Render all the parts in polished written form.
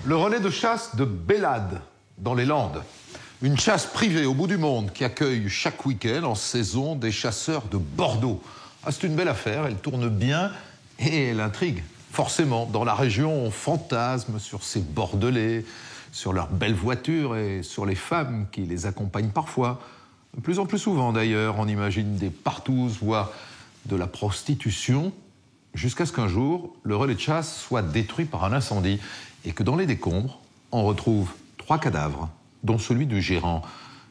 Le relais de chasse de Bélade, dans les Landes. Une chasse privée au bout du monde qui accueille chaque week-end en saison des chasseurs de Bordeaux. Ah, c'est une belle affaire, elle tourne bien et elle intrigue. Forcément, dans la région, on fantasme sur ces Bordelais, sur leurs belles voitures et sur les femmes qui les accompagnent parfois. De plus en plus souvent d'ailleurs, on imagine des partouzes, voire de la prostitution, jusqu'à ce qu'un jour, le relais de chasse soit détruit par un incendie et que dans les décombres, on retrouve 3 cadavres, dont celui du gérant.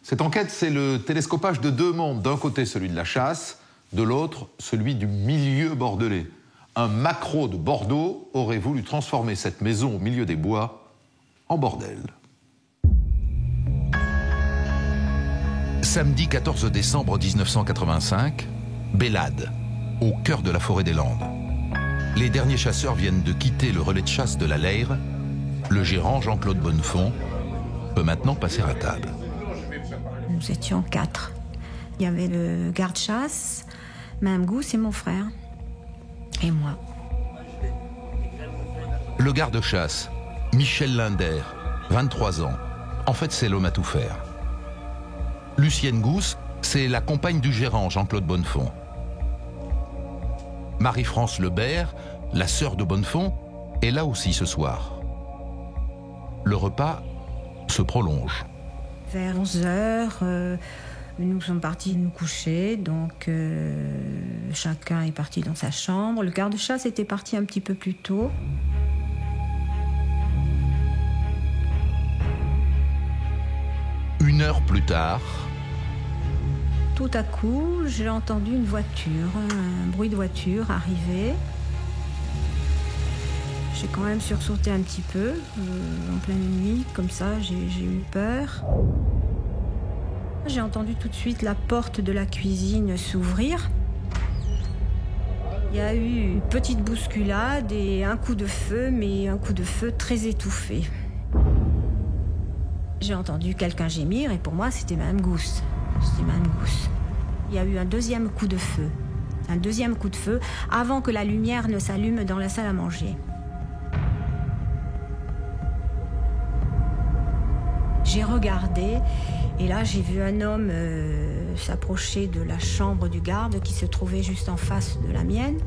Cette enquête, c'est le télescopage de 2 mondes. D'un côté, celui de la chasse, de l'autre, celui du milieu bordelais. Un maquereau de Bordeaux aurait voulu transformer cette maison au milieu des bois en bordel. Samedi 14 décembre 1985, Bélade, au cœur de la forêt des Landes. Les derniers chasseurs viennent de quitter le relais de chasse de la Leyre. Le gérant, Jean-Claude Bonnefond, peut maintenant passer à table. Nous étions 4. Il y avait le garde-chasse, Mme Gousse et mon frère. Et moi. Le garde-chasse, Michel Linder, 23 ans. En fait, c'est l'homme à tout faire. Lucienne Gousse, c'est la compagne du gérant, Jean-Claude Bonnefond. Marie-France Lebert, la sœur de Bonnefond, est là aussi ce soir. Le repas se prolonge. Vers 11h, nous sommes partis nous coucher, donc chacun est parti dans sa chambre. Le garde-chasse était parti un petit peu plus tôt. Une heure plus tard... Tout à coup, j'ai entendu une voiture, un bruit de voiture arriver. J'ai quand même sursauté un petit peu, en pleine nuit, comme ça, j'ai eu peur. J'ai entendu tout de suite la porte de la cuisine s'ouvrir. Il y a eu une petite bousculade et un coup de feu, mais un coup de feu très étouffé. J'ai entendu quelqu'un gémir et pour moi, c'était Mme Gousse. C'était Mme Gousse. Il y a eu un deuxième coup de feu. Un deuxième coup de feu avant que la lumière ne s'allume dans la salle à manger. J'ai regardé et là j'ai vu un homme s'approcher de la chambre du garde qui se trouvait juste en face de la mienne.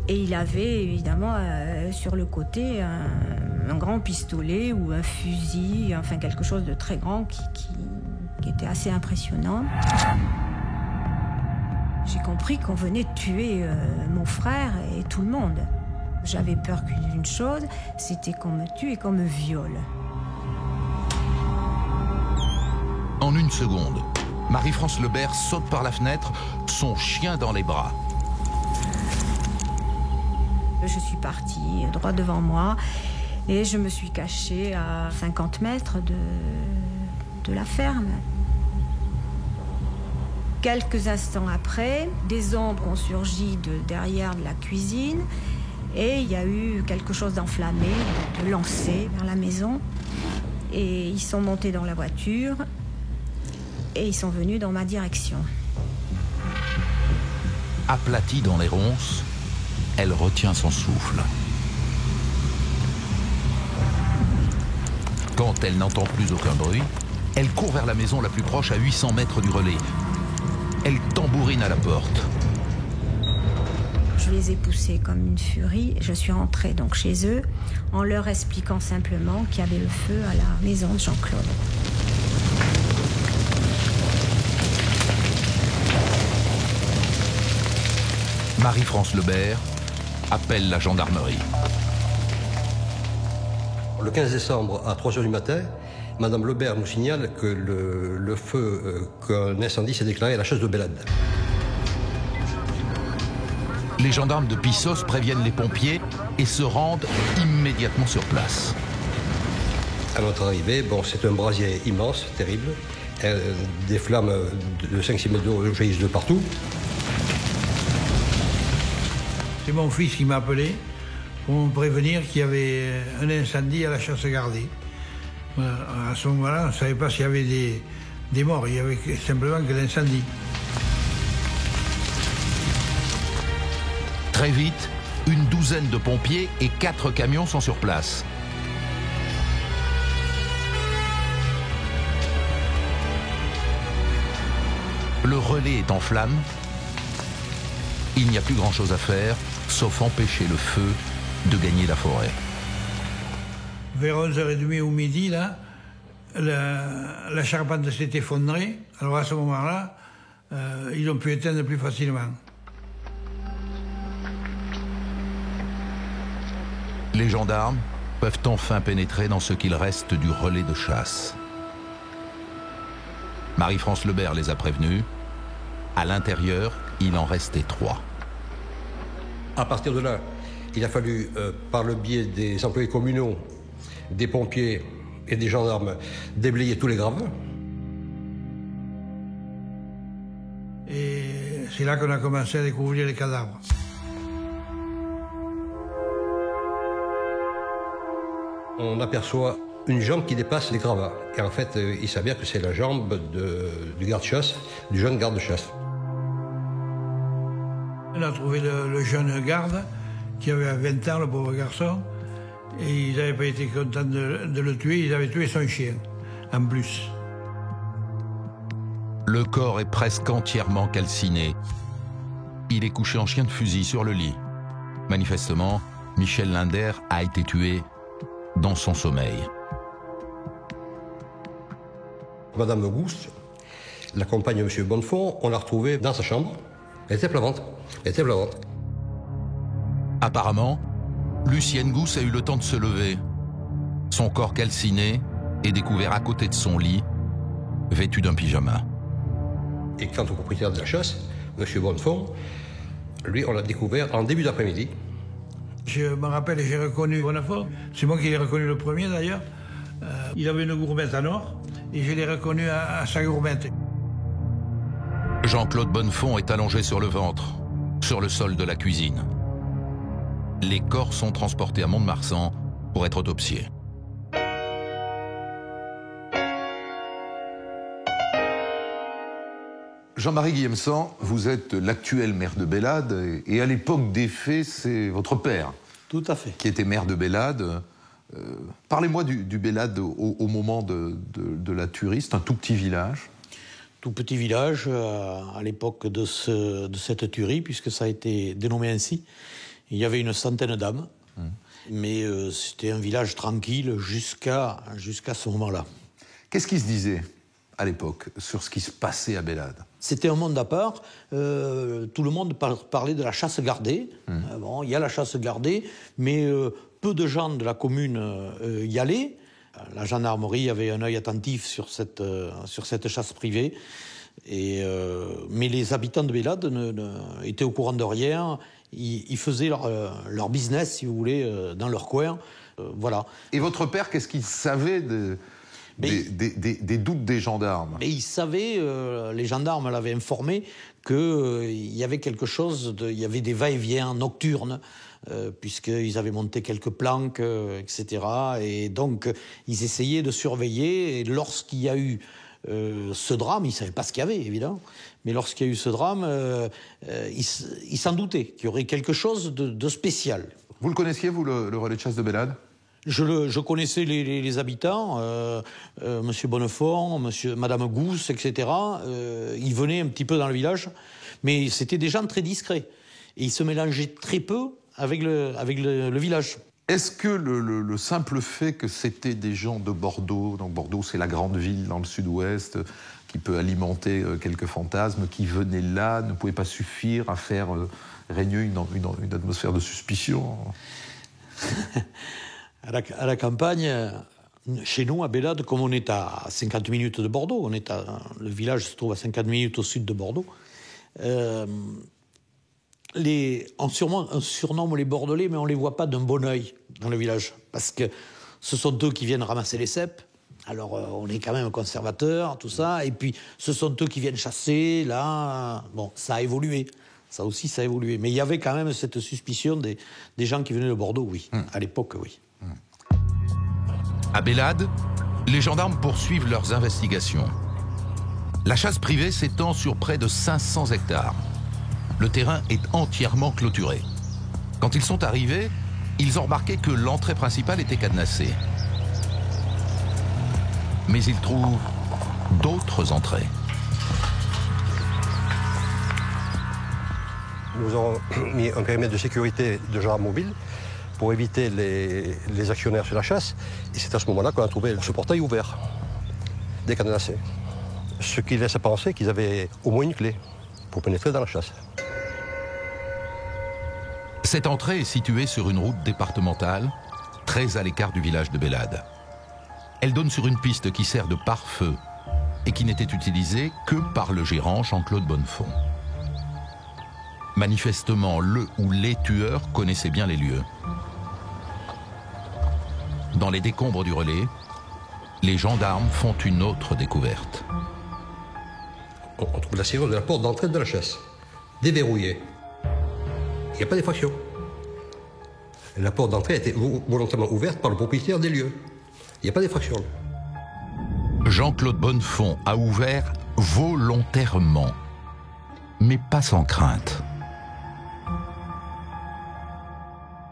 Et il avait évidemment sur le côté un grand pistolet ou un fusil, enfin quelque chose de très grand qui était assez impressionnant. J'ai compris qu'on venait de tuer mon frère et tout le monde. J'avais peur d'une chose, c'était qu'on me tue et qu'on me viole. En une seconde, Marie-France Lebert saute par la fenêtre, son chien dans les bras. Je suis partie droit devant moi et je me suis cachée à 50 mètres de la ferme. Quelques instants après, des ombres ont surgi derrière de la cuisine et il y a eu quelque chose d'enflammé, de lancé vers la maison. Et ils sont montés dans la voiture et ils sont venus dans ma direction. Aplatie dans les ronces, elle retient son souffle. Quand elle n'entend plus aucun bruit, elle court vers la maison la plus proche à 800 mètres du relais. Elle tambourine à la porte. Je les ai poussés comme une furie. Je suis rentrée donc chez eux en leur expliquant simplement qu'il y avait le feu à la maison de Jean-Claude. Marie-France Lebert appelle la gendarmerie. Le 15 décembre, à 3h du matin, Madame Lebert nous signale que le feu, qu'un incendie s'est déclaré à la chasse de Bélade. Les gendarmes de Pissos préviennent les pompiers et se rendent immédiatement sur place. À notre arrivée, c'est un brasier immense, terrible. Des flammes de 5-6 mètres d'eau jaillissent de partout. C'est mon fils qui m'a appelé pour me prévenir qu'il y avait un incendie à la chasse gardée. À ce moment-là, on ne savait pas s'il y avait des morts, il y avait simplement que l'incendie. Très vite, une douzaine de pompiers et 4 camions sont sur place. Le relais est en flammes. Il n'y a plus grand-chose à faire, sauf empêcher le feu de gagner la forêt. Vers 11h30 ou midi, là, la charpente s'est effondrée. Alors à ce moment-là, ils ont pu éteindre plus facilement. Les gendarmes peuvent enfin pénétrer dans ce qu'il reste du relais de chasse. Marie-France Lebert les a prévenus. À l'intérieur, il en restait 3. À partir de là, il a fallu, par le biais des employés communaux, des pompiers et des gendarmes, déblayer tous les graves. Et c'est là qu'on a commencé à découvrir les cadavres. On aperçoit une jambe qui dépasse les gravats. Et en fait, il s'avère que c'est la jambe du garde-chasse, du jeune garde-chasse. On a trouvé le jeune garde qui avait 20 ans, le pauvre garçon, et ils n'avaient pas été contents de le tuer, ils avaient tué son chien, en plus. Le corps est presque entièrement calciné. Il est couché en chien de fusil sur le lit. Manifestement, Michel Linder a été tué dans son sommeil. Madame Gousse, la compagne de M. Bonnefond, on l'a retrouvée dans sa chambre. Elle était plavante. Apparemment, Lucienne Gousse a eu le temps de se lever. Son corps calciné est découvert à côté de son lit, vêtu d'un pyjama. Et quant au propriétaire de la chasse, M. Bonnefond, lui, on l'a découvert en début d'après-midi. Je me rappelle, j'ai reconnu Bonnefond. C'est moi qui l'ai reconnu le premier, d'ailleurs. Il avait une gourmette en or, et je l'ai reconnu à sa gourmette. Jean-Claude Bonnefond est allongé sur le ventre, sur le sol de la cuisine. Les corps sont transportés à Mont-de-Marsan pour être autopsiés. Jean-Marie Guillemessant, vous êtes l'actuel maire de Bélade, et à l'époque des faits, c'est votre père. Tout à fait. Qui était maire de Bélade. Parlez-moi du Bélade au moment de la tuerie. C'est un tout petit village. Tout petit village à l'époque de cette tuerie, puisque ça a été dénommé ainsi. Il y avait une centaine d'âmes, mais c'était un village tranquille jusqu'à ce moment-là. Qu'est-ce qui se disait à l'époque sur ce qui se passait à Bélade? C'était un monde à part. Tout le monde parlait de la chasse gardée. Bon, il y a la chasse gardée, mais peu de gens de la commune y allaient. La gendarmerie avait un œil attentif sur cette chasse privée. Mais les habitants de Bélade étaient au courant de rien. Ils faisaient leur business, si vous voulez, dans leur coin. Voilà. Et votre père, qu'est-ce qu'il savait des doutes des gendarmes? Mais il savait, les gendarmes l'avaient informé, qu'il y avait quelque chose, il y avait des va-et-vient nocturnes, puisqu'ils avaient monté quelques planques, etc. Et donc, ils essayaient de surveiller. Et lorsqu'il y a eu ce drame, ils ne savaient pas ce qu'il y avait, évidemment, mais lorsqu'il y a eu ce drame, ils s'en doutaient qu'il y aurait quelque chose de spécial. Vous le connaissiez, vous, le relais de chasse de Bélade? Je connaissais les habitants, Monsieur Bonnefond, Madame Gousse, etc. Ils venaient un petit peu dans le village, mais c'était des gens très discrets. Et ils se mélangeaient très peu avec le village. Est-ce que le simple fait que c'était des gens de Bordeaux, donc Bordeaux c'est la grande ville dans le sud-ouest, qui peut alimenter quelques fantasmes, qui venaient là, ne pouvait pas suffire à faire régner une atmosphère de suspicion? À la campagne, chez nous, à Bélade, comme on est à 50 minutes de Bordeaux, le village se trouve à 50 minutes au sud de Bordeaux, on surnomme les Bordelais, mais on ne les voit pas d'un bon œil dans le village, parce que ce sont eux qui viennent ramasser les cèpes. Alors, on est quand même conservateurs, tout ça, et puis ce sont eux qui viennent chasser, là. Bon, ça a évolué. Ça aussi, ça a évolué. Mais il y avait quand même cette suspicion des gens qui venaient de Bordeaux, oui. À l'époque, oui. À Bélade, les gendarmes poursuivent leurs investigations. La chasse privée s'étend sur près de 500 hectares. Le terrain est entièrement clôturé. Quand ils sont arrivés, ils ont remarqué que l'entrée principale était cadenassée. Mais ils trouvent d'autres entrées. Nous avons mis un périmètre de sécurité de gendarmes mobiles pour éviter les actionnaires sur la chasse. Et c'est à ce moment-là qu'on a trouvé ce portail ouvert, décadenassé. Ce qui laisse penser qu'ils avaient au moins une clé pour pénétrer dans la chasse. Cette entrée est située sur une route départementale, très à l'écart du village de Bélade. Elle donne sur une piste qui sert de pare-feu et qui n'était utilisée que par le gérant Jean-Claude Bonnefond. Manifestement, le ou les tueurs connaissaient bien les lieux. Dans les décombres du relais, les gendarmes font une autre découverte. On trouve la serrure de la porte d'entrée de la chasse, déverrouillée. Il n'y a pas d'effraction. La porte d'entrée a été volontairement ouverte par le propriétaire des lieux. Il n'y a pas d'effraction. Jean-Claude Bonnefond a ouvert volontairement, mais pas sans crainte.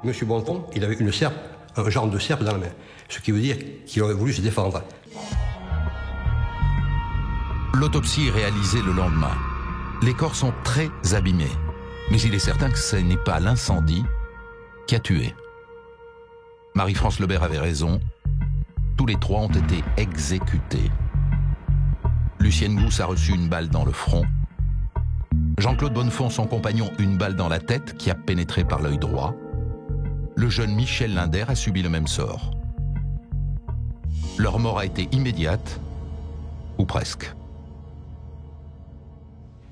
Monsieur Bonnefond, il avait une serpe, un genre de serpe dans la main, ce qui veut dire qu'il aurait voulu se défendre. L'autopsie est réalisée le lendemain. Les corps sont très abîmés, mais il est certain que ce n'est pas l'incendie qui a tué. Marie-France Lebert avait raison. Tous les trois ont été exécutés. Lucienne Gousse a reçu une balle dans le front. Jean-Claude Bonnefond, son compagnon, une balle dans la tête qui a pénétré par l'œil droit. Le jeune Michel Linder a subi le même sort. Leur mort a été immédiate, ou presque.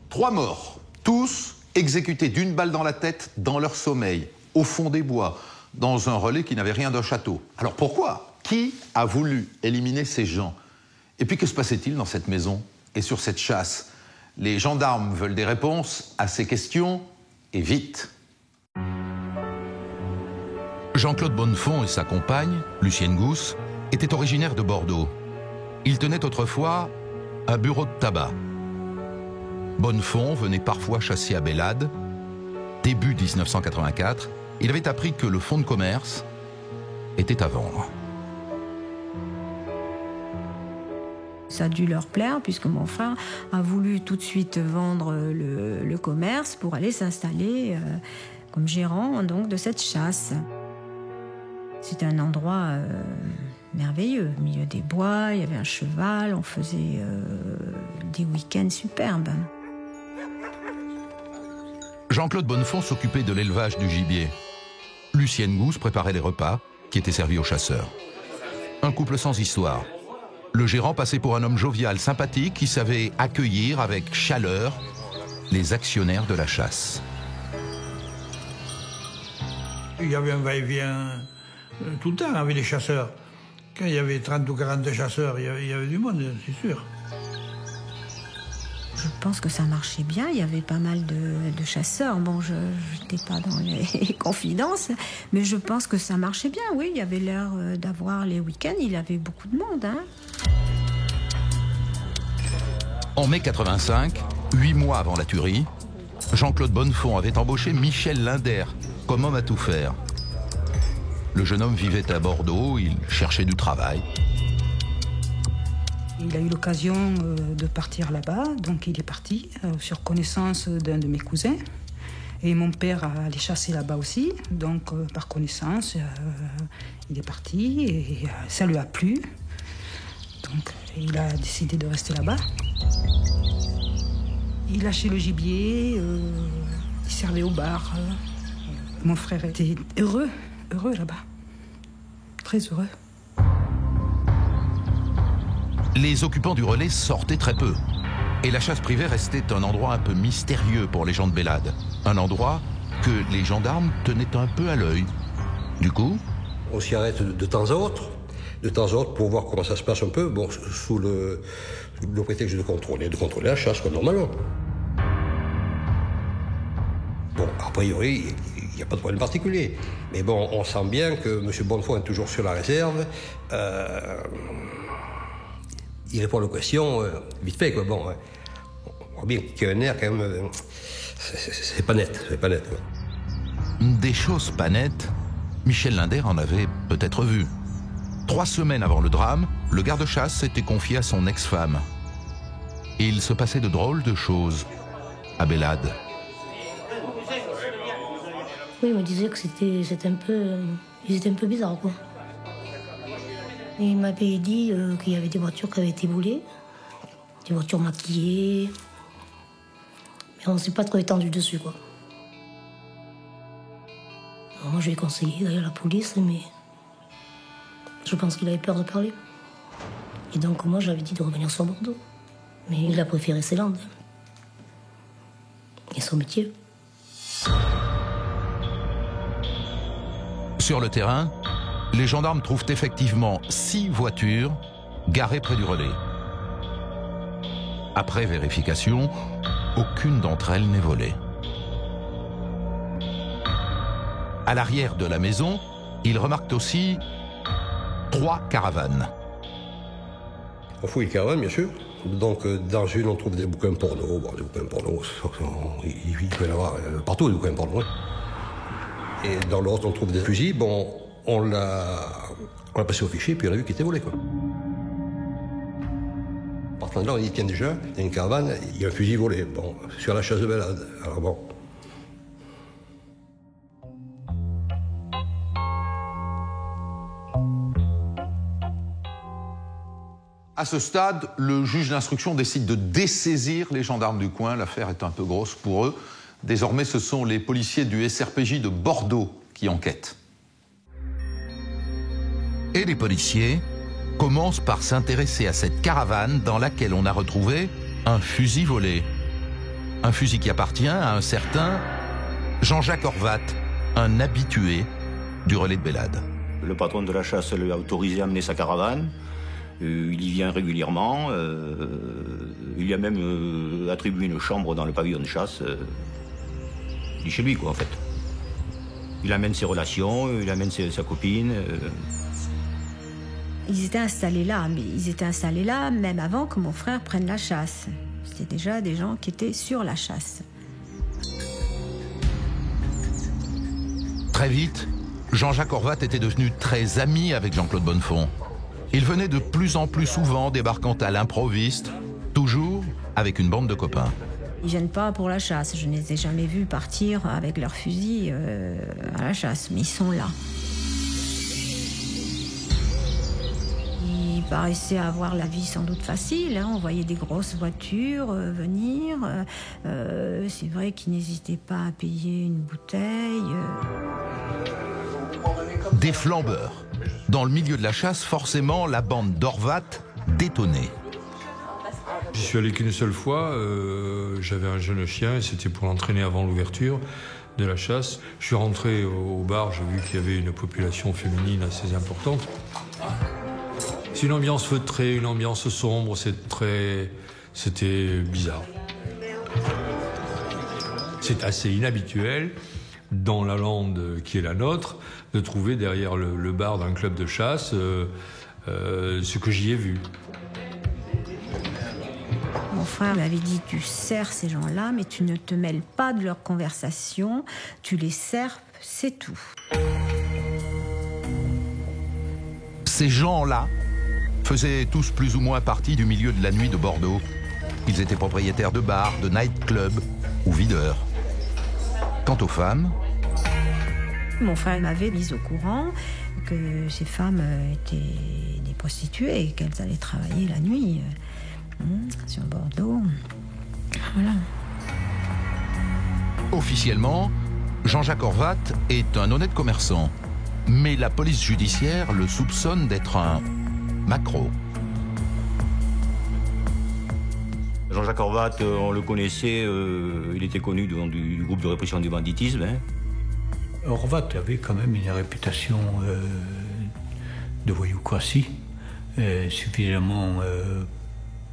3 morts, tous exécutés d'une balle dans la tête dans leur sommeil, au fond des bois, dans un relais qui n'avait rien d'un château. Alors pourquoi ? Qui a voulu éliminer ces gens ? Et puis que se passait-il dans cette maison et sur cette chasse ? Les gendarmes veulent des réponses à ces questions, et vite. Jean-Claude Bonnefond et sa compagne, Lucienne Gousse, étaient originaires de Bordeaux. Ils tenaient autrefois un bureau de tabac. Bonnefond venait parfois chasser à Bélade. Début 1984, il avait appris que le fonds de commerce était à vendre. Ça a dû leur plaire puisque mon frère a voulu tout de suite vendre le commerce pour aller s'installer comme gérant donc, de cette chasse. C'était un endroit merveilleux, au milieu des bois, il y avait un cheval, on faisait des week-ends superbes. Jean-Claude Bonnefond s'occupait de l'élevage du gibier. Lucienne Gousse préparait les repas qui étaient servis aux chasseurs. Un couple sans histoire. Le gérant passait pour un homme jovial, sympathique, qui savait accueillir avec chaleur les actionnaires de la chasse. Il y avait un va-et-vient tout le temps avec les chasseurs. Quand il y avait 30 ou 40 chasseurs, il y avait du monde, c'est sûr. Je pense que ça marchait bien, il y avait pas mal de chasseurs. Bon, je n'étais pas dans les confidences, mais je pense que ça marchait bien, oui. Il y avait l'air d'avoir les week-ends, il y avait beaucoup de monde. Hein. En mai 85, 8 mois avant la tuerie, Jean-Claude Bonnefond avait embauché Michel Linder comme homme à tout faire. Le jeune homme vivait à Bordeaux, il cherchait du travail. Il a eu l'occasion de partir là-bas, donc il est parti sur connaissance d'un de mes cousins. Et mon père allait chasser là-bas aussi, donc par connaissance, il est parti et ça lui a plu. Donc il a décidé de rester là-bas. Il lâchait le gibier, il servait au bar. Mon frère était heureux là-bas, très heureux. Les occupants du relais sortaient très peu. Et la chasse privée restait un endroit un peu mystérieux pour les gens de Bélade. Un endroit que les gendarmes tenaient un peu à l'œil. Du coup, on s'y arrête de temps à autre, pour voir comment ça se passe un peu, bon, sous le prétexte de contrôler la chasse, comme normalement. Bon, a priori, il n'y a pas de problème particulier. Mais bon, on sent bien que M. Bonnefond est toujours sur la réserve. Il répond aux questions vite fait, quoi. Bon, on voit bien qu'il y a un air quand même. C'est pas net, quoi. Des choses pas nettes, Michel Linder en avait peut-être vu. 3 semaines avant le drame, le garde-chasse s'était confié à son ex-femme. Et il se passait de drôles de choses à Bélade. Oui, il me disait que c'était un peu... Ils étaient un peu bizarres, quoi. Et il m'avait dit qu'il y avait des voitures qui avaient été volées, des voitures maquillées, mais on ne s'est pas trop étendu dessus, quoi. Alors moi, je lui ai conseillé d'aller à la police, mais je pense qu'il avait peur de parler. Et donc, moi, j'avais dit de revenir sur Bordeaux. Mais il a préféré ses Landes. Et son métier. Sur le terrain, les gendarmes trouvent effectivement 6 voitures garées près du relais. Après vérification, aucune d'entre elles n'est volée. À l'arrière de la maison, ils remarquent aussi 3 caravanes. On fouille les caravanes, bien sûr. Donc, dans une, on trouve des bouquins porno. Bon, des bouquins porno, il peut y en avoir partout, des bouquins porno. Et dans l'autre, on trouve des fusils. Bon, on l'a passé au fichier, puis on a vu qu'il était volé, quoi. Partant de là, on dit, tiens, déjà, il y a une caravane, il y a un fusil volé. Bon, sur la chasse de Belade. Alors bon. À ce stade, le juge d'instruction décide de dessaisir les gendarmes du coin. L'affaire est un peu grosse pour eux. Désormais, ce sont les policiers du SRPJ de Bordeaux qui enquêtent. Et les policiers commencent par s'intéresser à cette caravane dans laquelle on a retrouvé un fusil volé. Un fusil qui appartient à un certain Jean-Jacques Horvat, un habitué du relais de Belade. Le patron de la chasse lui a autorisé à amener sa caravane. Il y vient régulièrement. Il lui a même attribué une chambre dans le pavillon de chasse. Il est chez lui, quoi, en fait. Il amène ses relations, il amène sa copine. Ils étaient installés là, mais ils étaient installés là même avant que mon frère prenne la chasse. C'était déjà des gens qui étaient sur la chasse. Très vite, Jean-Jacques Horvat était devenu très ami avec Jean-Claude Bonnefond. Il venait de plus en plus souvent débarquant à l'improviste, toujours avec une bande de copains. Ils viennent pas pour la chasse. Je ne les ai jamais vus partir avec leurs fusils à la chasse, mais ils sont là. Ils paraissaient avoir la vie sans doute facile. On voyait des grosses voitures venir. C'est vrai qu'ils n'hésitaient pas à payer une bouteille. Des flambeurs. Dans le milieu de la chasse, forcément, la bande d'Horvat détonnait. J'y suis allé qu'une seule fois. J'avais un jeune chien et c'était pour l'entraîner avant l'ouverture de la chasse. Je suis rentré au bar, j'ai vu qu'il y avait une population féminine assez importante. C'est une ambiance feutrée, une ambiance sombre, c'était bizarre. C'est assez inhabituel, dans la lande qui est la nôtre, de trouver derrière le bar d'un club de chasse ce que j'y ai vu. Mon frère m'avait dit, tu sers ces gens-là, mais tu ne te mêles pas de leur conversation, tu les sers, c'est tout. Ces gens-là faisaient tous plus ou moins partie du milieu de la nuit de Bordeaux. Ils étaient propriétaires de bars, de night-clubs ou videurs. Quant aux femmes... Mon frère m'avait mis au courant que ces femmes étaient des prostituées et qu'elles allaient travailler la nuit sur Bordeaux. Voilà. Officiellement, Jean-Jacques Horvat est un honnête commerçant. Mais la police judiciaire le soupçonne d'être un maquereau. Jean-Jacques Horvat, on le connaissait, il était connu du groupe de répression du banditisme. Horvat avait quand même une réputation de voyoucratie suffisamment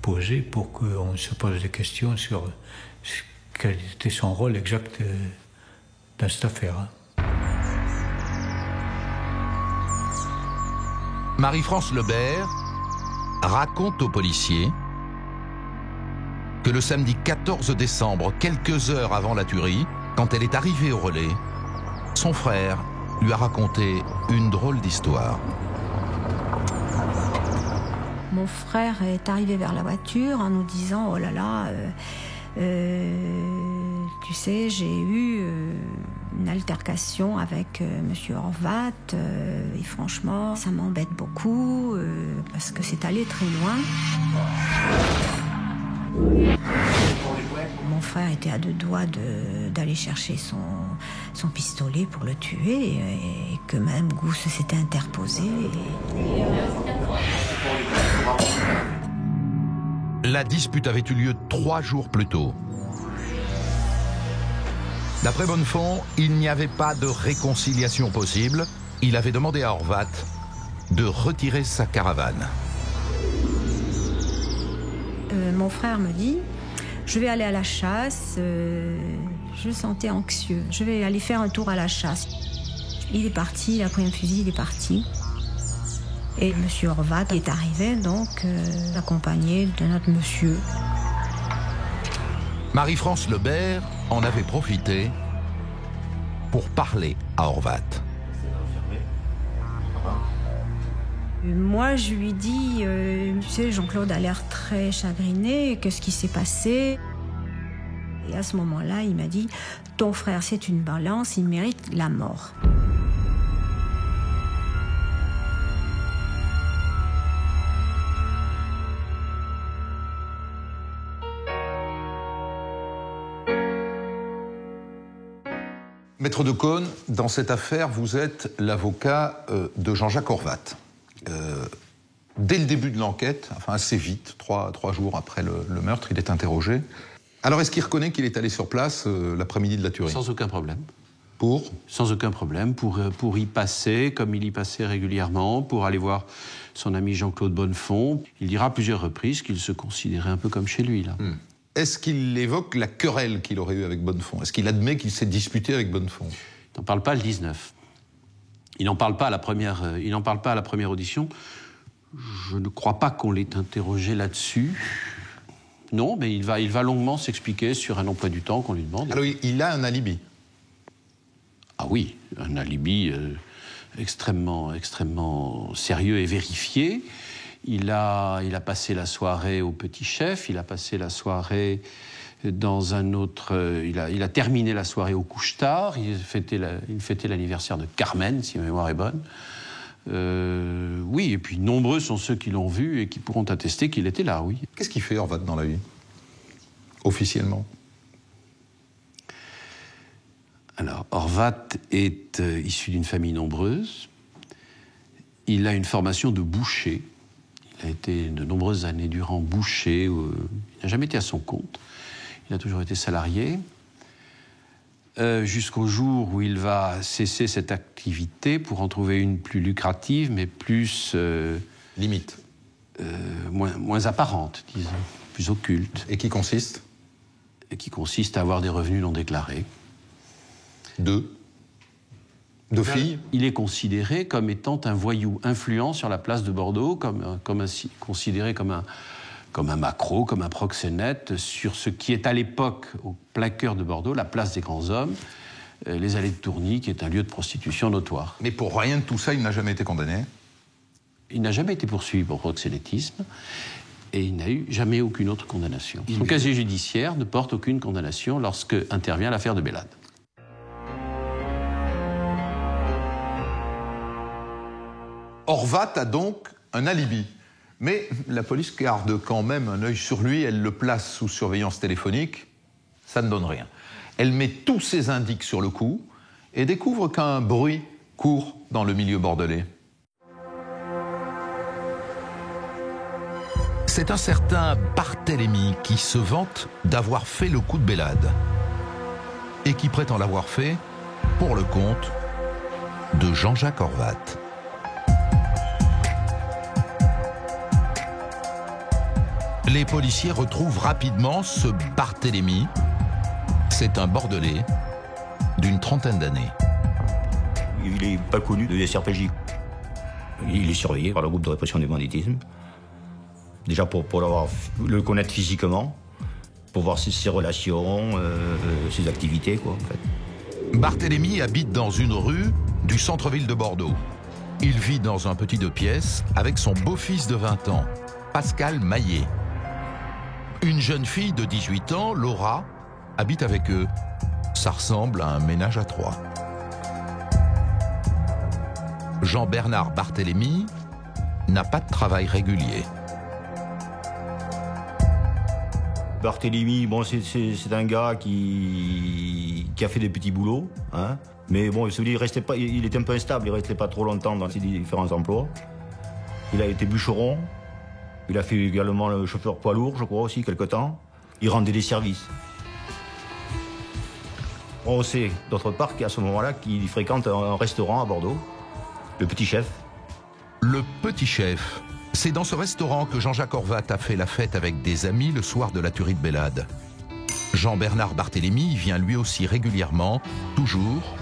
posée pour qu'on se pose des questions sur quel était son rôle exact dans cette affaire. Marie-France Lebert raconte aux policiers que le samedi 14 décembre, quelques heures avant la tuerie, quand elle est arrivée au relais, son frère lui a raconté une drôle d'histoire. Mon frère est arrivé vers la voiture en nous disant « Oh là là, tu sais, j'ai eu une altercation avec Monsieur Horvat. Et franchement, ça m'embête beaucoup parce que c'est allé très loin. Mon frère était à 2 doigts d'aller chercher son pistolet pour le tuer et que même Gousse s'était interposé. La dispute avait eu lieu 3 jours plus tôt. D'après Bonnefond, il n'y avait pas de réconciliation possible. Il avait demandé à Horvat de retirer sa caravane. Mon frère me dit, je vais aller à la chasse, je le sentais anxieux, je vais aller faire un tour à la chasse. Il est parti, il a pris un fusil, il est parti. Et M. Horvat est arrivé, donc, accompagné de notre monsieur. Marie-France Lebert en avait profité pour parler à Horvat. Moi, je lui dis, tu sais, Jean-Claude a l'air très chagriné, qu'est-ce qui s'est passé? Et à ce moment-là, il m'a dit, ton frère, c'est une balance, il mérite la mort. Maître de Caunes, dans cette affaire, vous êtes l'avocat de Jean-Jacques Horvat. Dès le début de l'enquête, enfin assez vite, 3 jours après le meurtre, il est interrogé. Alors est-ce qu'il reconnaît qu'il est allé sur place l'après-midi de la tuerie? Sans aucun problème. Pour? Sans aucun problème, pour y passer, comme il y passait régulièrement, pour aller voir son ami Jean-Claude Bonnefond. Il dira à plusieurs reprises qu'il se considérait un peu comme chez lui, là. Est-ce qu'il évoque la querelle qu'il aurait eue avec Bonnefond? Est-ce qu'il admet qu'il s'est disputé avec Bonnefond? Il n'en parle pas le 19. Il n'en parle pas à la première audition. Je ne crois pas qu'on l'ait interrogé là-dessus. Non, mais il va longuement s'expliquer sur un emploi du temps qu'on lui demande. Alors il a un alibi? Ah oui, un alibi extrêmement sérieux et vérifié. Il a passé la soirée au Petit Chef, il a passé la soirée dans un autre... il a terminé la soirée au Couche-Tard, il fêtait l'anniversaire de Carmen, si ma mémoire est bonne. Oui, et puis nombreux sont ceux qui l'ont vu et qui pourront attester qu'il était là, oui. Qu'est-ce qu'il fait, Horvat, dans la vie, officiellement? Alors, Horvat est issu d'une famille nombreuse. Il a une formation de boucher. Il a été de nombreuses années durant boucher. Il n'a jamais été à son compte. Il a toujours été salarié. Jusqu'au jour où il va cesser cette activité pour en trouver une plus lucrative, mais plus... limite. Moins apparente, disons, plus occulte. Et qui consiste? Et qui consiste à avoir des revenus non déclarés. Deux filles? Il est considéré comme étant un voyou influent sur la place de Bordeaux, considéré comme un maquereau, comme un proxénète sur ce qui est à l'époque, au plein cœur de Bordeaux, la place des grands hommes, les allées de Tourny, qui est un lieu de prostitution notoire. Mais pour rien de tout ça, il n'a jamais été condamné? Il n'a jamais été poursuivi pour proxénétisme et il n'a eu jamais aucune autre condamnation. Son casier judiciaire ne porte aucune condamnation lorsque intervient l'affaire de Bélade. Horvat a donc un alibi. Mais la police garde quand même un œil sur lui, elle le place sous surveillance téléphonique. Ça ne donne rien. Elle met tous ses indices sur le coup et découvre qu'un bruit court dans le milieu bordelais. C'est un certain Barthélemy qui se vante d'avoir fait le coup de Bélade et qui prétend l'avoir fait pour le compte de Jean-Jacques Horvat. Les policiers retrouvent rapidement ce Barthélemy. C'est un Bordelais d'une trentaine d'années. Il n'est pas connu de SRPJ. Il est surveillé par le groupe de répression du banditisme. Déjà pour le connaître physiquement, pour voir ses relations, ses activités, quoi, en fait. Barthélemy habite dans une rue du centre-ville de Bordeaux. Il vit dans un petit 2 pièces avec son beau-fils de 20 ans, Pascal Maillet. Une jeune fille de 18 ans, Laura, habite avec eux. Ça ressemble à un ménage à trois. Jean-Bernard Barthélemy n'a pas de travail régulier. Barthélemy, bon, c'est un gars qui a fait des petits boulots, hein, mais bon, il était un peu instable, il restait pas trop longtemps dans ses différents emplois. Il a été bûcheron, il a fait également le chauffeur poids lourd, je crois aussi, quelque temps. Il rendait des services. On sait, d'autre part, qu'à ce moment-là, qu'il fréquente un restaurant à Bordeaux, le Petit Chef. Le Petit Chef, c'est dans ce restaurant que Jean-Jacques Horvat a fait la fête avec des amis le soir de la tuerie de Bélade. Jean-Bernard Barthélemy vient lui aussi régulièrement, toujours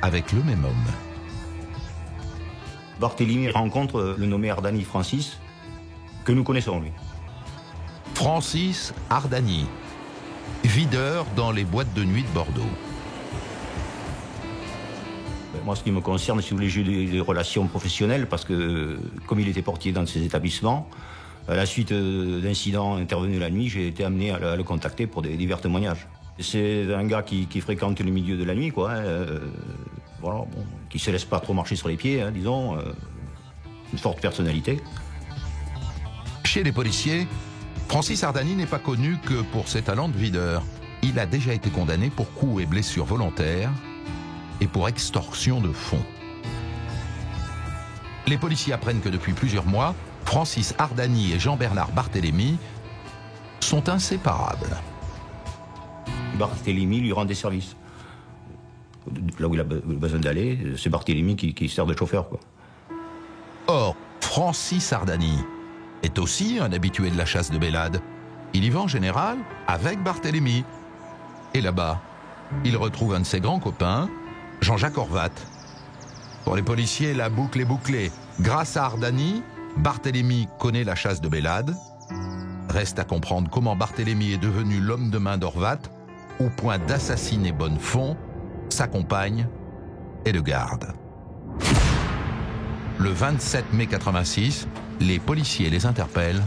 avec le même homme. Barthélemy rencontre le nommé Ardani Francis, que nous connaissons, lui. Francis Ardani, videur dans les boîtes de nuit de Bordeaux. Moi, ce qui me concerne, si vous voulez, j'ai eu des relations professionnelles parce que, comme il était portier dans ces établissements, à la suite d'incidents intervenus la nuit, j'ai été amené à le contacter pour divers témoignages. C'est un gars qui fréquente le milieu de la nuit, quoi. Voilà, bon, qui se laisse pas trop marcher sur les pieds, hein, disons. Une forte personnalité. Chez les policiers, Francis Ardani n'est pas connu que pour ses talents de videur. Il a déjà été condamné pour coups et blessures volontaires et pour extorsion de fonds. Les policiers apprennent que depuis plusieurs mois, Francis Ardani et Jean-Bernard Barthélemy sont inséparables. Barthélemy lui rend des services. Là où il a besoin d'aller, c'est Barthélemy qui sert de chauffeur, quoi. Or, Francis Ardani est aussi un habitué de la chasse de Bélade. Il y va en général avec Barthélemy. Et là-bas, il retrouve un de ses grands copains, Jean-Jacques Horvat. Pour les policiers, la boucle est bouclée. Grâce à Ardani, Barthélemy connaît la chasse de Bélade. Reste à comprendre comment Barthélemy est devenu l'homme de main d'Horvat, au point d'assassiner Bonnefond, sa compagne et de garde. Le 27 mai 86, les policiers les interpellent,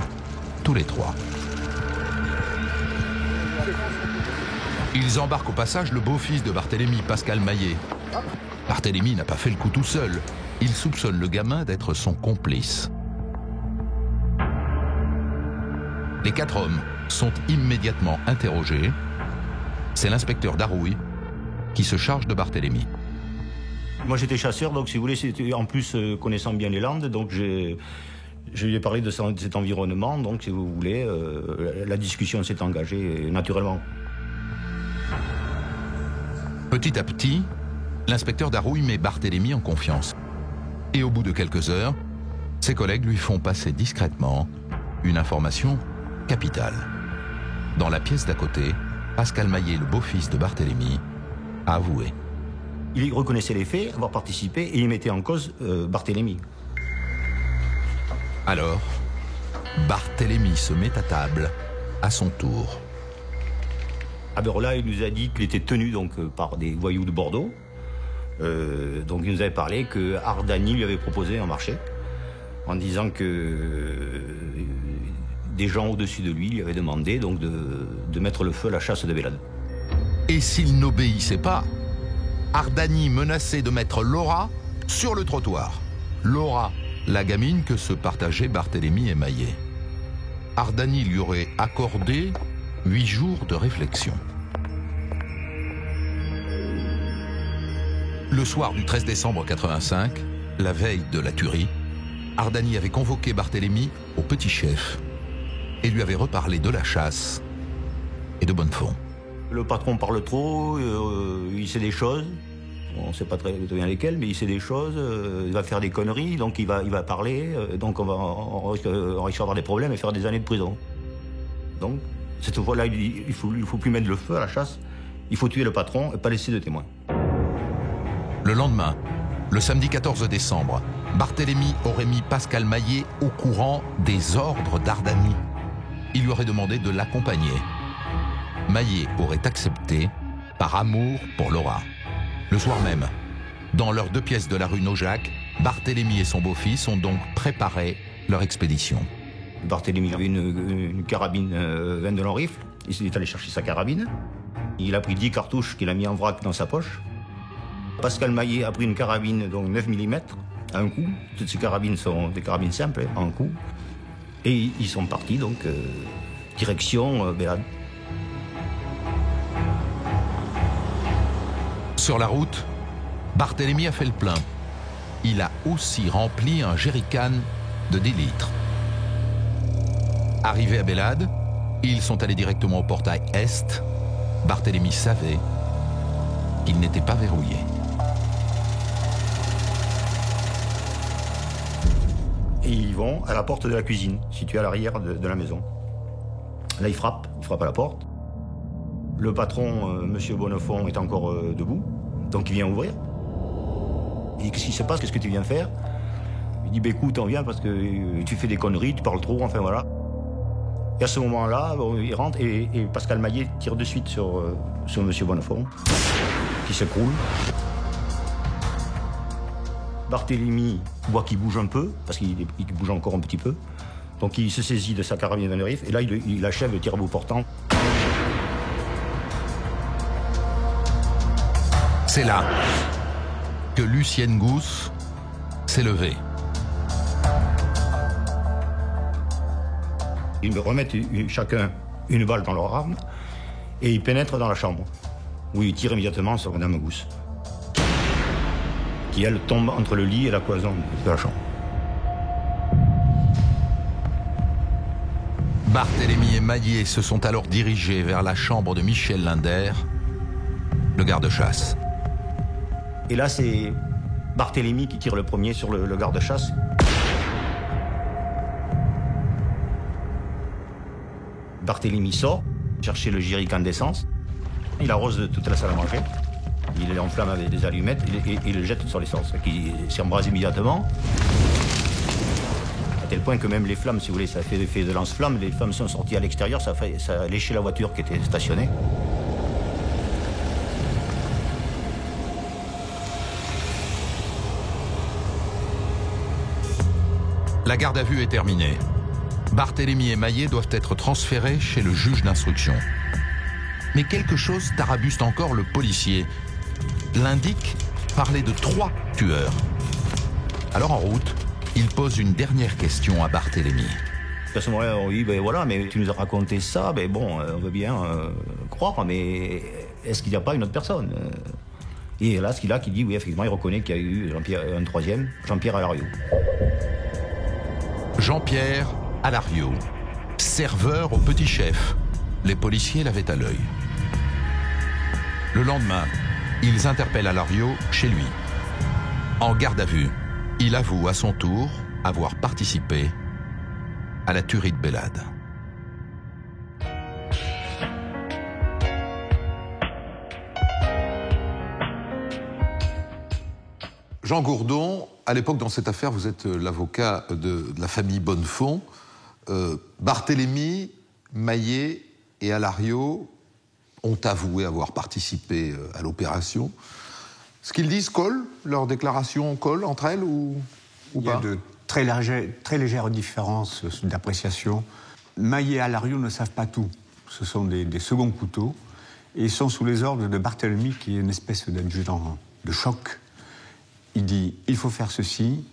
tous les trois. Ils embarquent au passage le beau-fils de Barthélemy, Pascal Maillet. Barthélemy n'a pas fait le coup tout seul. Il soupçonne le gamin d'être son complice. Les 4 hommes sont immédiatement interrogés. C'est l'inspecteur Darouille qui se charge de Barthélemy. Moi j'étais chasseur, donc si vous voulez, en plus connaissant bien les Landes, donc je lui ai parlé de cet environnement, donc si vous voulez, la discussion s'est engagée naturellement. Petit à petit, l'inspecteur Darouille met Barthélemy en confiance. Et au bout de quelques heures, ses collègues lui font passer discrètement une information capitale. Dans la pièce d'à côté, Pascal Maillet, le beau-fils de Barthélemy, a avoué. Il reconnaissait les faits, avoir participé, et il mettait en cause Barthélemy. Alors, Barthélemy se met à table, à son tour. Alors là, il nous a dit qu'il était tenu donc, par des voyous de Bordeaux. Donc il nous avait parlé que Ardani lui avait proposé un marché, en disant que des gens au-dessus de lui lui avaient demandé donc, de mettre le feu à la chasse de Bélade. Et s'il n'obéissait pas, Ardani menaçait de mettre Laura sur le trottoir. Laura, la gamine que se partageaient Barthélemy et Maillet. Ardani lui aurait accordé 8 jours de réflexion. Le soir du 13 décembre 85, la veille de la tuerie, Ardani avait convoqué Barthélemy au Petit Chef et lui avait reparlé de la chasse et de Bonnefond. Le patron parle trop, il sait des choses, on ne sait pas très bien lesquelles, mais il sait des choses, il va faire des conneries, donc il va parler, donc on risque d'avoir des problèmes et faire des années de prison. Donc, cette fois-là, il dit il faut plus mettre le feu à la chasse, il faut tuer le patron et pas laisser de témoins. Le lendemain, le samedi 14 décembre, Barthélemy aurait mis Pascal Maillet au courant des ordres d'Ardani. Il lui aurait demandé de l'accompagner. Maillet aurait accepté par amour pour Laura. Le soir même, dans leurs 2 pièces de la rue Naujac, Barthélemy et son beau-fils ont donc préparé leur expédition. Barthélemy avait une carabine 22 long rifle. Il est allé chercher sa carabine. Il a pris 10 cartouches qu'il a mis en vrac dans sa poche. Pascal Maillet a pris une carabine, donc 9 mm, à un coup. Toutes ces carabines sont des carabines simples, à un coup. Et ils sont partis, donc, direction Bélade. Sur la route, Barthélemy a fait le plein. Il a aussi rempli un jerrycan de 10 litres. Arrivés à Bélade, ils sont allés directement au portail Est. Barthélemy savait qu'il n'était pas verrouillé. Et ils vont à la porte de la cuisine, située à l'arrière de la maison. Là, ils frappent à la porte. Le patron, Monsieur Bonnefond, est encore debout, donc il vient ouvrir. Il dit, qu'est-ce qui se passe, qu'est-ce que tu viens faire? Il dit, écoute, on vient parce que tu fais des conneries, tu parles trop, enfin voilà. Et à ce moment-là, il rentre et Pascal Maillet tire de suite sur Monsieur Bonnefond, qui s'écroule. Barthélemy voit qu'il bouge un peu, parce qu'il bouge encore un petit peu. Donc il se saisit de sa carabine dans le rifle, et là il achève le tir à bout portant. C'est là que Lucienne Gousse s'est levée. Ils me remettent chacun une balle dans leur arme, et ils pénètrent dans la chambre, où ils tirent immédiatement sur Madame Gousse, qui, elle, tombe entre le lit et la cloison de la chambre. Barthélemy et Maillet se sont alors dirigés vers la chambre de Michel Linder, le garde-chasse. Et là, c'est Barthélemy qui tire le premier sur le garde-chasse. Barthélemy sort, chercher le jerrycan d'essence. Il arrose toute la salle à manger. Il l'enflamme avec des allumettes et il le jette sur l'essence, qui s'embrase immédiatement. À tel point que même les flammes, si vous voulez, ça fait l'effet de lance-flamme. Les flammes sont sorties à l'extérieur, ça a léché la voiture qui était stationnée. La garde à vue est terminée. Barthélemy et Maillet doivent être transférés chez le juge d'instruction. Mais quelque chose tarabuste encore le policier. L'indique parler de 3 tueurs. Alors en route, il pose une dernière question à Barthélemy. À ce moment-là, on dit, ben voilà, mais tu nous as raconté ça, ben bon, on veut bien croire, mais est-ce qu'il n'y a pas une autre personne? Et là, ce qu'il a, qui dit, oui, effectivement, il reconnaît qu'il y a eu un troisième, Jean-Pierre Alario. Jean-Pierre Alario, serveur au Petit Chef. Les policiers l'avaient à l'œil. Le lendemain, ils interpellent Alario chez lui. En garde à vue, il avoue à son tour avoir participé à la tuerie de Bélade. Jean Gourdon, à l'époque, dans cette affaire, vous êtes l'avocat de la famille Bonnefond. Barthélemy, Maillet et Alario ont avoué avoir participé à l'opération. Ce qu'ils disent colle, leurs déclarations collent entre elles ou pas? Il y a de très légères différences d'appréciation. Maillet et Alario ne savent pas tout. Ce sont des seconds couteaux et ils sont sous les ordres de Barthélemy, qui est une espèce d'adjudant de choc. Il dit, il faut faire ceci,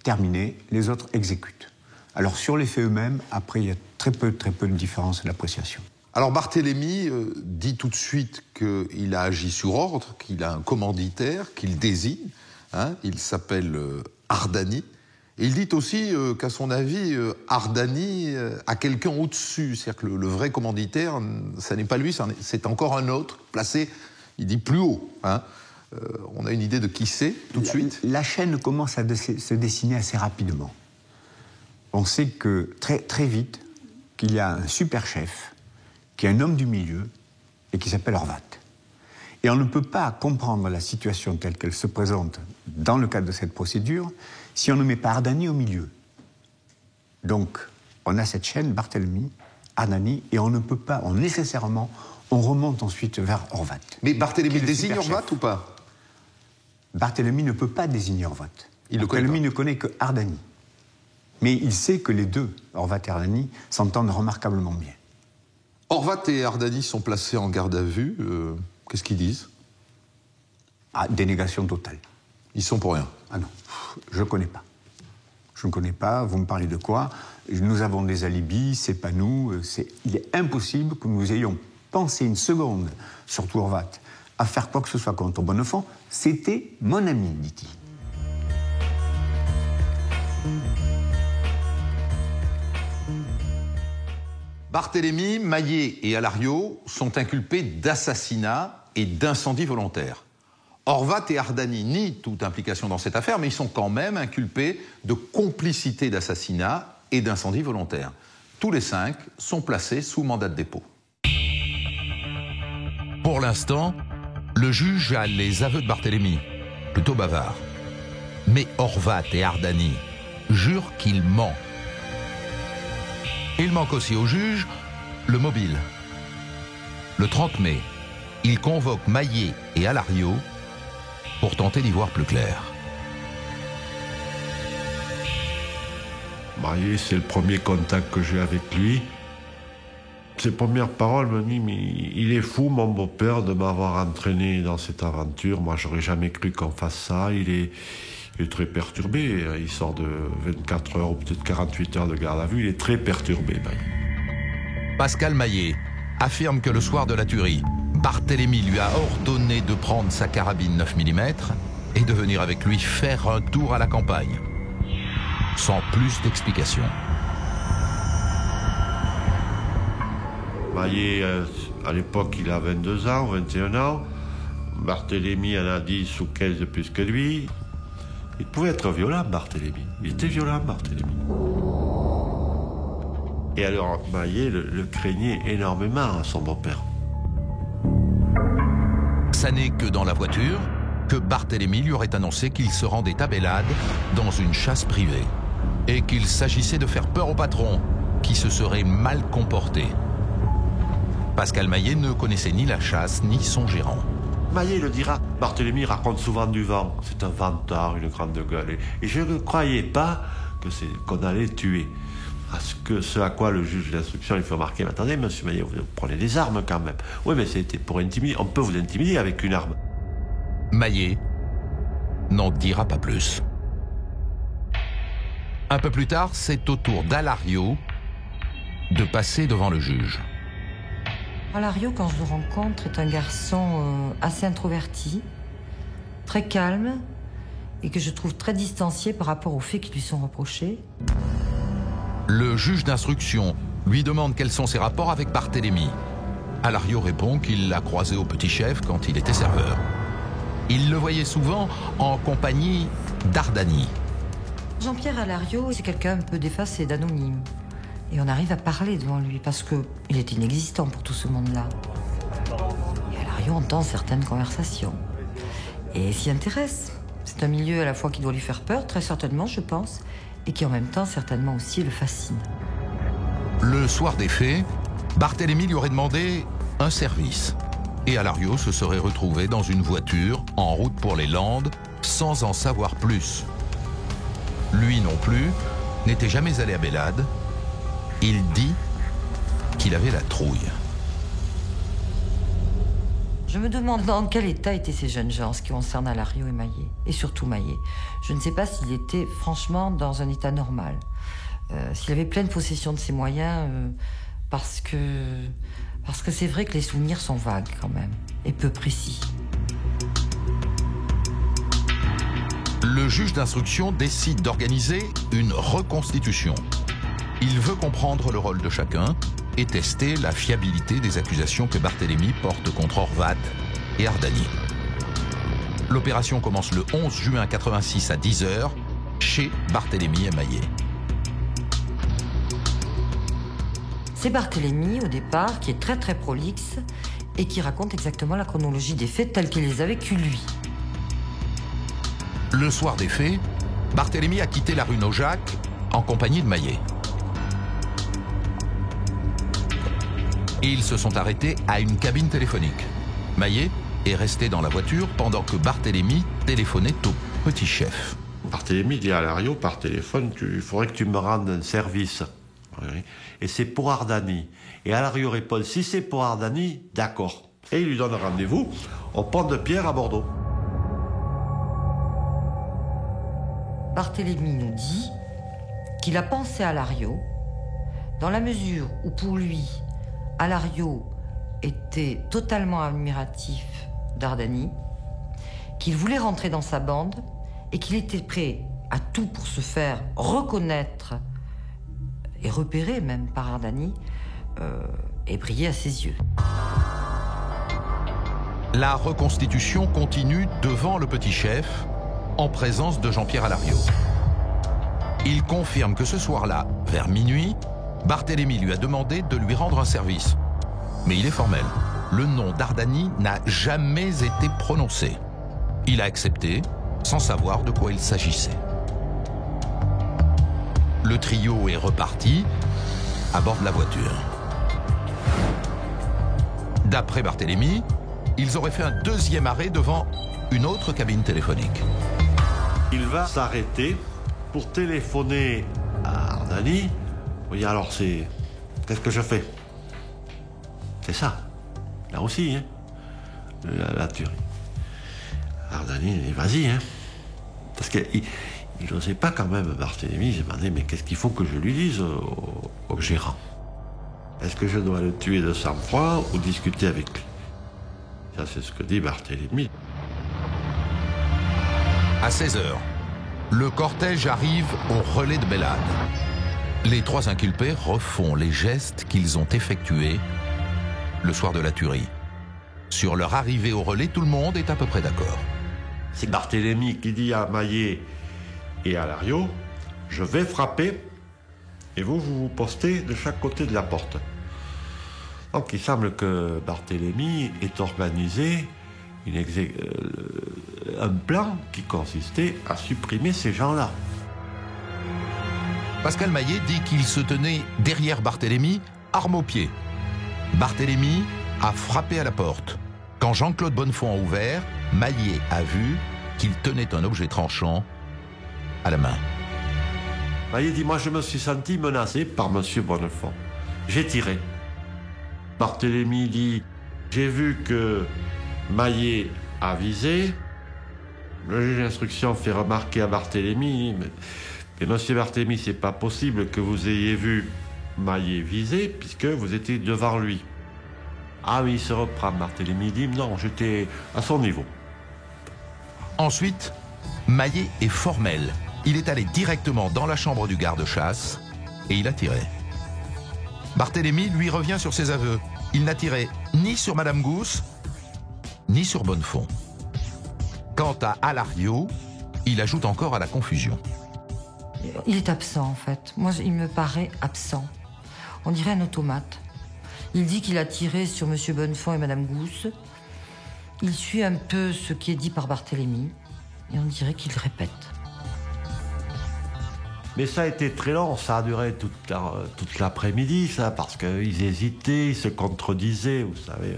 terminé, les autres exécutent. Alors sur les faits eux-mêmes, après, il y a très peu de différences d'appréciation. Alors Barthélemy dit tout de suite qu'il a agi sur ordre, qu'il a un commanditaire, qu'il désigne. Il s'appelle Ardani. Et il dit aussi qu'à son avis, Ardani a quelqu'un au-dessus. C'est-à-dire que le vrai commanditaire, ça n'est pas lui, c'est encore un autre, placé, il dit, plus haut. On a une idée de qui c'est, tout de suite. La chaîne commence à se dessiner assez rapidement. On sait que très vite qu'il y a un super chef, qui est un homme du milieu, et qui s'appelle Horvat. Et on ne peut pas comprendre la situation telle qu'elle se présente dans le cadre de cette procédure si on ne met pas Ardani au milieu. Donc, on a cette chaîne, Barthélemy, Ardani, et on ne peut pas, nécessairement, on remonte ensuite vers Horvat. Mais Barthélemy désigne Horvat ou pas? Barthélemy ne peut pas désigner Horvat. Barthélemy ne connaît que Ardani. Mais il sait que les deux, Horvat et Ardani, s'entendent remarquablement bien. Horvat et Ardani sont placés en garde à vue. Qu'est-ce qu'ils disent? Dénégation totale. Ils sont pour rien? Ah non, je ne connais pas. Je ne connais pas, vous me parlez de quoi? Nous avons des alibis, c'est pas nous. Il est impossible que nous ayons pensé une seconde, surtout Horvat, à faire quoi que ce soit contre Bonnefond. C'était mon ami, dit-il. Barthélemy, Maillet et Alario sont inculpés d'assassinat et d'incendie volontaire. Horvat et Ardani nient toute implication dans cette affaire, mais ils sont quand même inculpés de complicité d'assassinat et d'incendie volontaire. Tous les 5 sont placés sous mandat de dépôt. Pour l'instant, le juge a les aveux de Barthélemy, plutôt bavard. Mais Horvat et Ardani jurent qu'il ment. Il manque aussi au juge le mobile. Le 30 mai, il convoque Maillet et Alario pour tenter d'y voir plus clair. Maillet, c'est le premier contact que j'ai avec lui. Ses premières paroles me disent « Mais il est fou, mon beau-père, de m'avoir entraîné dans cette aventure. Moi, j'aurais jamais cru qu'on fasse ça. Il est très perturbé. Il sort de 24 heures ou peut-être 48 heures de garde à vue. Il est très perturbé, Maillet. » Pascal Maillet affirme que le soir de la tuerie, Barthélemy lui a ordonné de prendre sa carabine 9 mm et de venir avec lui faire un tour à la campagne. Sans plus d'explications. Maillet, à l'époque, il a 22 ans, 21 ans. Barthélemy en a 10 ou 15 de plus que lui. Il pouvait être violent, Barthélemy. Il était violent, Barthélemy. Et alors, Maillet le craignait énormément à son beau-père. Ça n'est que dans la voiture que Barthélemy lui aurait annoncé qu'il se rendait à Bélade dans une chasse privée et qu'il s'agissait de faire peur au patron qui se serait mal comporté. Pascal Maillet ne connaissait ni la chasse ni son gérant. Maillet le dira. Barthélemy raconte souvent du vent. C'est un vantard, une grande gueule. Et je ne croyais pas qu'on allait tuer. Parce que ce à quoi le juge d'instruction lui fait remarquer, mais attendez, monsieur Maillet, vous prenez des armes quand même. Oui, mais c'était pour intimider. On peut vous intimider avec une arme. Maillet n'en dira pas plus. Un peu plus tard, c'est au tour d'Alario de passer devant le juge. Alario, quand je le rencontre, est un garçon assez introverti, très calme, et que je trouve très distancié par rapport aux faits qui lui sont reprochés. Le juge d'instruction lui demande quels sont ses rapports avec Barthélemy. Alario répond qu'il l'a croisé au Petit Chef quand il était serveur. Il le voyait souvent en compagnie d'Ardani. Jean-Pierre Alario, c'est quelqu'un un peu d'effacé, d'anonyme. Et on arrive à parler devant lui parce qu'il est inexistant pour tout ce monde-là. Et Alario entend certaines conversations et s'y intéresse. C'est un milieu à la fois qui doit lui faire peur, très certainement, je pense, et qui en même temps, certainement aussi, le fascine. Le soir des faits, Barthélemy lui aurait demandé un service. Et Alario se serait retrouvé dans une voiture en route pour les Landes sans en savoir plus. Lui non plus n'était jamais allé à Bélade. Il dit qu'il avait la trouille. Je me demande dans quel état étaient ces jeunes gens, en ce qui concerne Alario et Maillet. Et surtout Maillet. Je ne sais pas s'il était franchement dans un état normal. S'il avait pleine possession de ses moyens, parce que c'est vrai que les souvenirs sont vagues quand même, et peu précis. Le juge d'instruction décide d'organiser une reconstitution. Il veut comprendre le rôle de chacun et tester la fiabilité des accusations que Barthélemy porte contre Horvat et Ardani. L'opération commence le 11 juin 86 à 10h chez Barthélemy et Maillet. C'est Barthélemy, au départ, qui est très très prolixe et qui raconte exactement la chronologie des faits tels qu'il les a vécus lui. Le soir des faits, Barthélemy a quitté la rue Naujac en compagnie de Maillet. Ils se sont arrêtés à une cabine téléphonique. Maillet est resté dans la voiture pendant que Barthélemy téléphonait au Petit Chef. Barthélemy dit à Alario par téléphone, il faudrait que tu me rendes un service. Et c'est pour Ardani. Et Alario répond, si c'est pour Ardani, d'accord. Et il lui donne rendez-vous au pont de Pierre à Bordeaux. Barthélemy nous dit qu'il a pensé à Alario, dans la mesure où pour lui, Alario était totalement admiratif d'Ardani, qu'il voulait rentrer dans sa bande et qu'il était prêt à tout pour se faire reconnaître et repérer même par Ardani et briller à ses yeux. La reconstitution continue devant le petit chef, en présence de Jean-Pierre Alario. Il confirme que ce soir-là, vers minuit, Barthélemy lui a demandé de lui rendre un service. Mais il est formel. Le nom d'Ardani n'a jamais été prononcé. Il a accepté, sans savoir de quoi il s'agissait. Le trio est reparti à bord de la voiture. D'après Barthélemy, ils auraient fait un deuxième arrêt devant une autre cabine téléphonique. Il va s'arrêter pour téléphoner à Ardani. Oui, alors c'est... Qu'est-ce que je fais? C'est ça. Là aussi, hein. La tuerie. Ardani, vas-y, hein. Parce qu'il n'osait pas quand même, Barthélemy. Il se demandait, mais qu'est-ce qu'il faut que je lui dise au gérant? Est-ce que je dois le tuer de sang-froid ou discuter avec lui? Ça, c'est ce que dit Barthélemy. À 16h, le cortège arrive au relais de Bellade. Les trois inculpés refont les gestes qu'ils ont effectués le soir de la tuerie. Sur leur arrivée au relais, tout le monde est à peu près d'accord. C'est Barthélemy qui dit à Maillet et à Alario, je vais frapper et vous vous postez de chaque côté de la porte. Donc il semble que Barthélemy ait organisé un plan qui consistait à supprimer ces gens-là. Pascal Maillet dit qu'il se tenait derrière Barthélemy, arme au pied. Barthélemy a frappé à la porte. Quand Jean-Claude Bonnefond a ouvert, Maillet a vu qu'il tenait un objet tranchant à la main. Maillet dit, moi je me suis senti menacé par M. Bonnefond. J'ai tiré. Barthélemy dit, j'ai vu que Maillet a visé. Le juge d'instruction fait remarquer à Barthélemy, mais monsieur Barthélemy, c'est pas possible que vous ayez vu Maillet viser puisque vous étiez devant lui. Ah oui, il se reprend, Barthélemy dit, non, j'étais à son niveau. Ensuite, Maillet est formel. Il est allé directement dans la chambre du garde-chasse et il a tiré. Barthélemy lui revient sur ses aveux. Il n'a tiré ni sur Madame Gousse, ni sur Bonnefond. Quant à Alario, il ajoute encore à la confusion. Il est absent, en fait. Moi, il me paraît absent. On dirait un automate. Il dit qu'il a tiré sur M. Bonnefond et Mme Gousse. Il suit un peu ce qui est dit par Barthélemy. Et on dirait qu'il répète. Mais ça a été très long, ça a duré toute l'après-midi, ça, parce qu'ils hésitaient, ils se contredisaient, vous savez.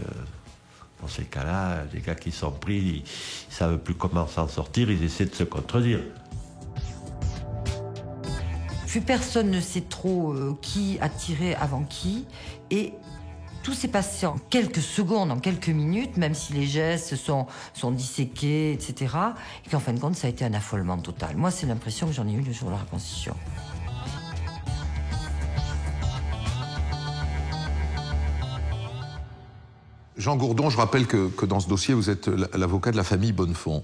Dans ces cas-là, les gars qui sont pris, ils ne savent plus comment s'en sortir, ils essaient de se contredire. Puis personne ne sait trop qui a tiré avant qui, et tout s'est passé en quelques secondes, en quelques minutes, même si les gestes sont disséqués, etc. Et qu'en fin de compte, ça a été un affolement total. Moi, c'est l'impression que j'en ai eu le jour de la reconstitution. Jean Gourdon, je rappelle que dans ce dossier, vous êtes l'avocat de la famille Bonnefond.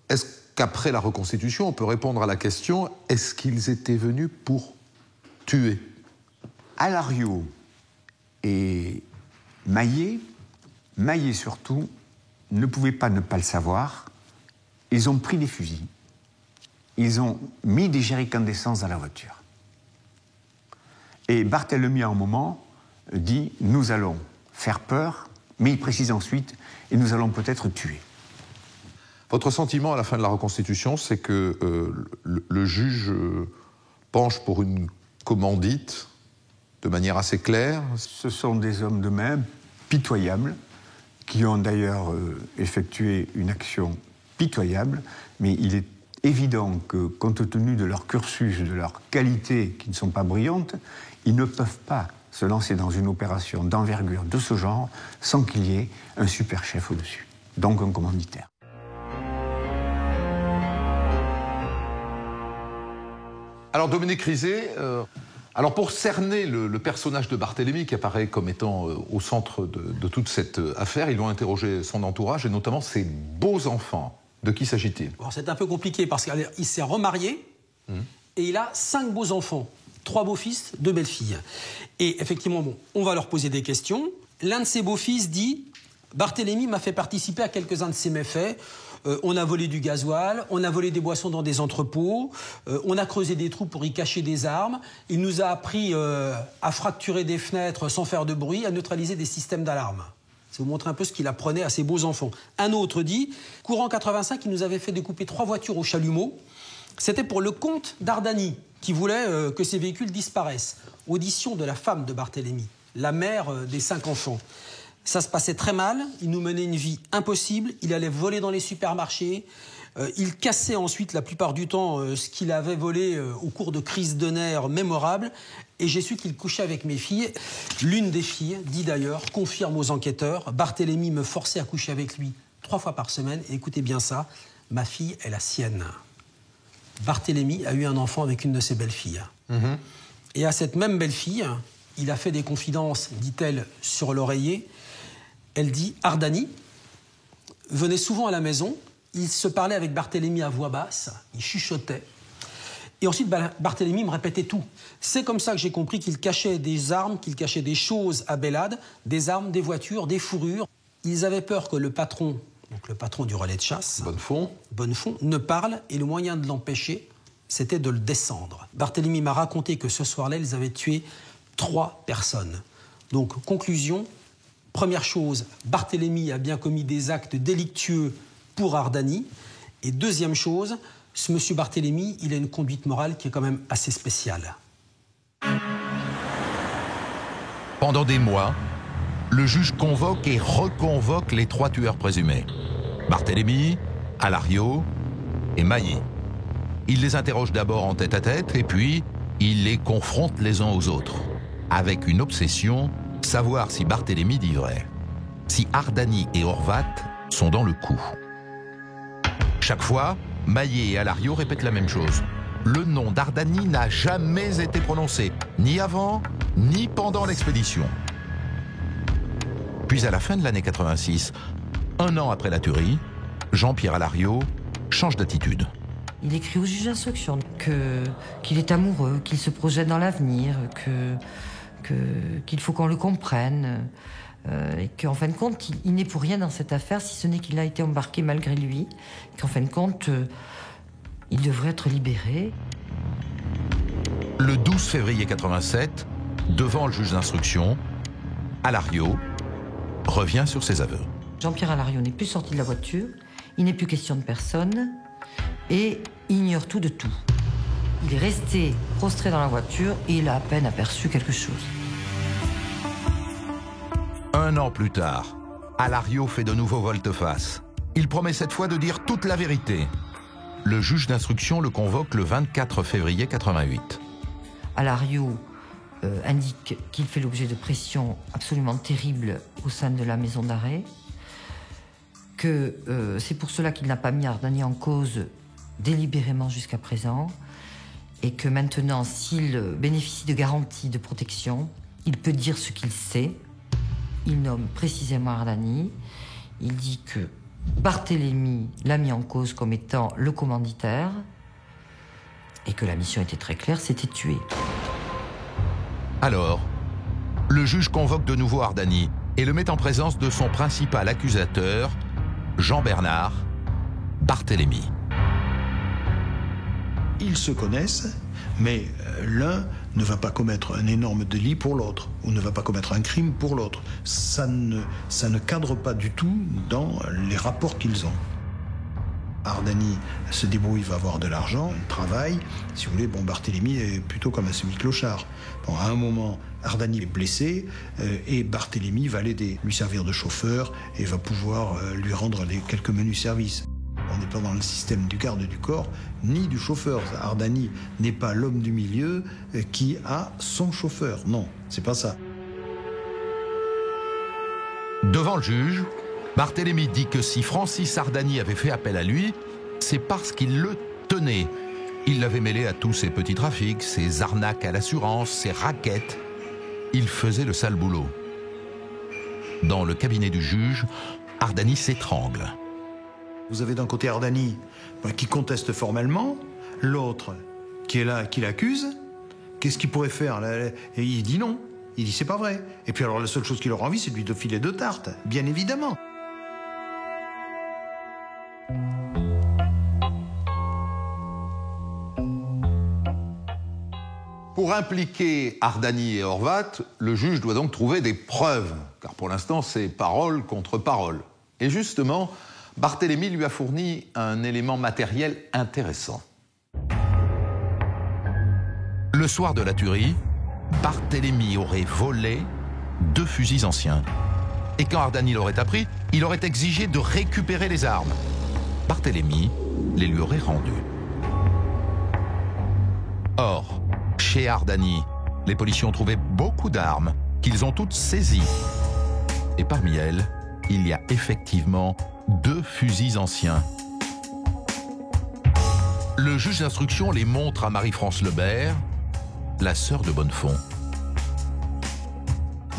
Est-ce qu'après la reconstitution, on peut répondre à la question, est-ce qu'ils étaient venus pour tuer? Alario et Maillet surtout, ne pouvaient pas ne pas le savoir. Ils ont pris des fusils. Ils ont mis des jerrycans d'essence dans la voiture. Et Barthélemy, à un moment, dit « Nous allons faire peur », mais il précise ensuite « Et nous allons peut-être tuer ». Votre sentiment à la fin de la reconstitution, c'est que le juge penche pour une commandite de manière assez claire? Ce sont des hommes de main pitoyables, qui ont d'ailleurs effectué une action pitoyable, mais il est évident que, compte tenu de leur cursus, de leurs qualités qui ne sont pas brillantes, ils ne peuvent pas se lancer dans une opération d'envergure de ce genre sans qu'il y ait un super chef au-dessus, donc un commanditaire. Alors Dominique Rizet, alors pour cerner le personnage de Barthélemy qui apparaît comme étant au centre de toute cette affaire, ils vont interroger son entourage et notamment ses beaux enfants. De qui s'agit-il? C'est un peu compliqué parce qu'il s'est remarié et il a 5 beaux enfants, 3 beaux-fils, 2 belles-filles. Et effectivement, bon, on va leur poser des questions. L'un de ses beaux-fils dit « Barthélemy m'a fait participer à quelques-uns de ses méfaits. On a volé du gasoil, on a volé des boissons dans des entrepôts, on a creusé des trous pour y cacher des armes. Il nous a appris à fracturer des fenêtres sans faire de bruit, à neutraliser des systèmes d'alarme. » Ça vous montre un peu ce qu'il apprenait à ses beaux enfants. Un autre dit, courant 85, il nous avait fait découper 3 voitures au chalumeau. C'était pour le comte d'Ardani, qui voulait que ces véhicules disparaissent. Audition de la femme de Barthélemy, la mère des 5 enfants. Ça se passait très mal, il nous menait une vie impossible, il allait voler dans les supermarchés, il cassait ensuite la plupart du temps ce qu'il avait volé au cours de crises de nerfs mémorables. Et j'ai su qu'il couchait avec mes filles. L'une des filles, dit d'ailleurs, confirme aux enquêteurs, Barthélemy me forçait à coucher avec lui 3 fois par semaine. Et écoutez bien ça, ma fille est la sienne. Barthélemy a eu un enfant avec une de ses belles-filles. Et à cette même belle-fille, il a fait des confidences, dit-elle, sur l'oreiller. Elle dit, Ardani venait souvent à la maison, il se parlait avec Barthélemy à voix basse, il chuchotait. Et ensuite, Barthélemy me répétait tout. C'est comme ça que j'ai compris qu'il cachait des armes, qu'il cachait des choses à Bellade, des armes, des voitures, des fourrures. Ils avaient peur que le patron, donc le patron du relais de chasse, Bonnefond, ne parle, et le moyen de l'empêcher, c'était de le descendre. Barthélemy m'a raconté que ce soir-là, ils avaient tué 3 personnes. Donc, conclusion, première chose, Barthélemy a bien commis des actes délictueux pour Ardani. Et deuxième chose, ce monsieur Barthélemy, il a une conduite morale qui est quand même assez spéciale. Pendant des mois, le juge convoque et reconvoque les 3 tueurs présumés. Barthélemy, Alario et Maillet. Il les interroge d'abord en tête-à-tête et puis il les confronte les uns aux autres. Avec une obsession, savoir si Barthélemy dit vrai. Si Ardani et Horvat sont dans le coup. Chaque fois, Maillet et Alario répètent la même chose. Le nom d'Ardani n'a jamais été prononcé, ni avant, ni pendant l'expédition. Puis à la fin de l'année 86, 1 an après la tuerie, Jean-Pierre Alario change d'attitude. Il écrit au juge d'instruction qu'il est amoureux, qu'il se projette dans l'avenir, qu'il faut qu'on le comprenne, et qu'en fin de compte, il n'est pour rien dans cette affaire, si ce n'est qu'il a été embarqué malgré lui, qu'en fin de compte, il devrait être libéré. Le 12 février 87, devant le juge d'instruction, Alario revient sur ses aveux. Jean-Pierre Alario n'est plus sorti de la voiture, il n'est plus question de personne, et il ignore tout de tout. Il est resté prostré dans la voiture et il a à peine aperçu quelque chose. 1 an plus tard, Alario fait de nouveau volte-face. Il promet cette fois de dire toute la vérité. Le juge d'instruction le convoque le 24 février 88. Alario indique qu'il fait l'objet de pressions absolument terribles au sein de la maison d'arrêt, que c'est pour cela qu'il n'a pas mis Ardani en cause délibérément jusqu'à présent, et que maintenant, s'il bénéficie de garanties de protection, il peut dire ce qu'il sait. Il nomme précisément Ardani. Il dit que Barthélemy l'a mis en cause comme étant le commanditaire et que la mission était très claire, c'était tuer. Alors, le juge convoque de nouveau Ardani et le met en présence de son principal accusateur, Jean-Bernard Barthélemy. Ils se connaissent, mais l'un ne va pas commettre un énorme délit pour l'autre, ou ne va pas commettre un crime pour l'autre. Ça ne cadre pas du tout dans les rapports qu'ils ont. Ardani se débrouille, va avoir de l'argent, il travaille. Si vous voulez, Barthélemy est plutôt comme un semi-clochard. À un moment, Ardani est blessé et Barthélemy va l'aider, lui servir de chauffeur et va pouvoir lui rendre quelques menus services. On n'est pas dans le système du garde du corps ni du chauffeur. Ardani n'est pas l'homme du milieu qui a son chauffeur. Non, c'est pas ça. Devant le juge, Barthélemy dit que si Francis Ardani avait fait appel à lui, c'est parce qu'il le tenait. Il l'avait mêlé à tous ses petits trafics, ses arnaques à l'assurance, ses raquettes. Il faisait le sale boulot. Dans le cabinet du juge, Ardani s'étrangle. Vous avez d'un côté Ardani qui conteste formellement, l'autre qui est là, qui l'accuse. Qu'est-ce qu'il pourrait faire là? Et il dit non. Il dit c'est pas vrai. Et puis alors la seule chose qui leur a envie, c'est de lui filer deux tartes, bien évidemment. Pour impliquer Ardani et Horvat, le juge doit donc trouver des preuves, car pour l'instant c'est parole contre parole. Et justement, Barthélemy lui a fourni un élément matériel intéressant. Le soir de la tuerie, Barthélemy aurait volé 2 fusils anciens. Et quand Ardani l'aurait appris, il aurait exigé de récupérer les armes. Barthélemy les lui aurait rendues. Or, chez Ardani, les policiers ont trouvé beaucoup d'armes qu'ils ont toutes saisies. Et parmi elles, il y a effectivement 2 fusils anciens. Le juge d'instruction les montre à Marie-France Lebert, la sœur de Bonnefond.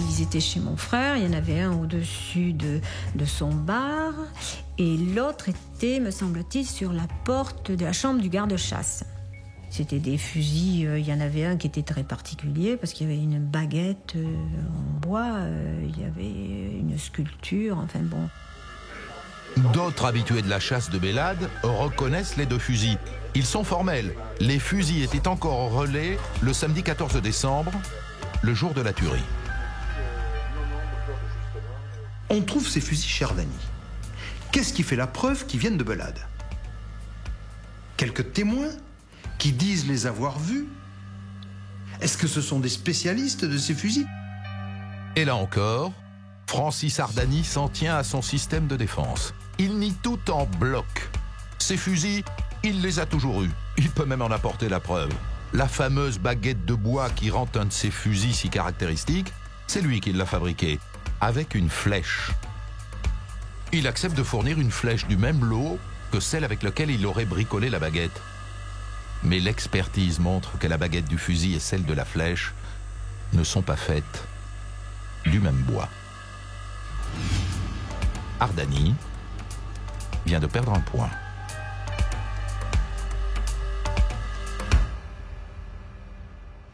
Ils étaient chez mon frère, il y en avait un au-dessus de son bar, et l'autre était, me semble-t-il, sur la porte de la chambre du garde-chasse. C'était des fusils, il y en avait un qui était très particulier, parce qu'il y avait une baguette en bois, il y avait une sculpture, enfin bon. D'autres habitués de la chasse de Bélade reconnaissent les 2 fusils. Ils sont formels. Les fusils étaient encore au relais le samedi 14 décembre, le jour de la tuerie. On trouve ces fusils chez Ardani. Qu'est-ce qui fait la preuve qu'ils viennent de Belade? Quelques témoins qui disent les avoir vus? Est-ce que ce sont des spécialistes de ces fusils? Et là encore, Francis Ardani s'en tient à son système de défense. Il nie tout en bloc. Ces fusils, il les a toujours eus. Il peut même en apporter la preuve. La fameuse baguette de bois qui rend un de ces fusils si caractéristique, c'est lui qui l'a fabriquée, avec une flèche. Il accepte de fournir une flèche du même lot que celle avec laquelle il aurait bricolé la baguette. Mais l'expertise montre que la baguette du fusil et celle de la flèche ne sont pas faites du même bois. Ardani vient de perdre un point.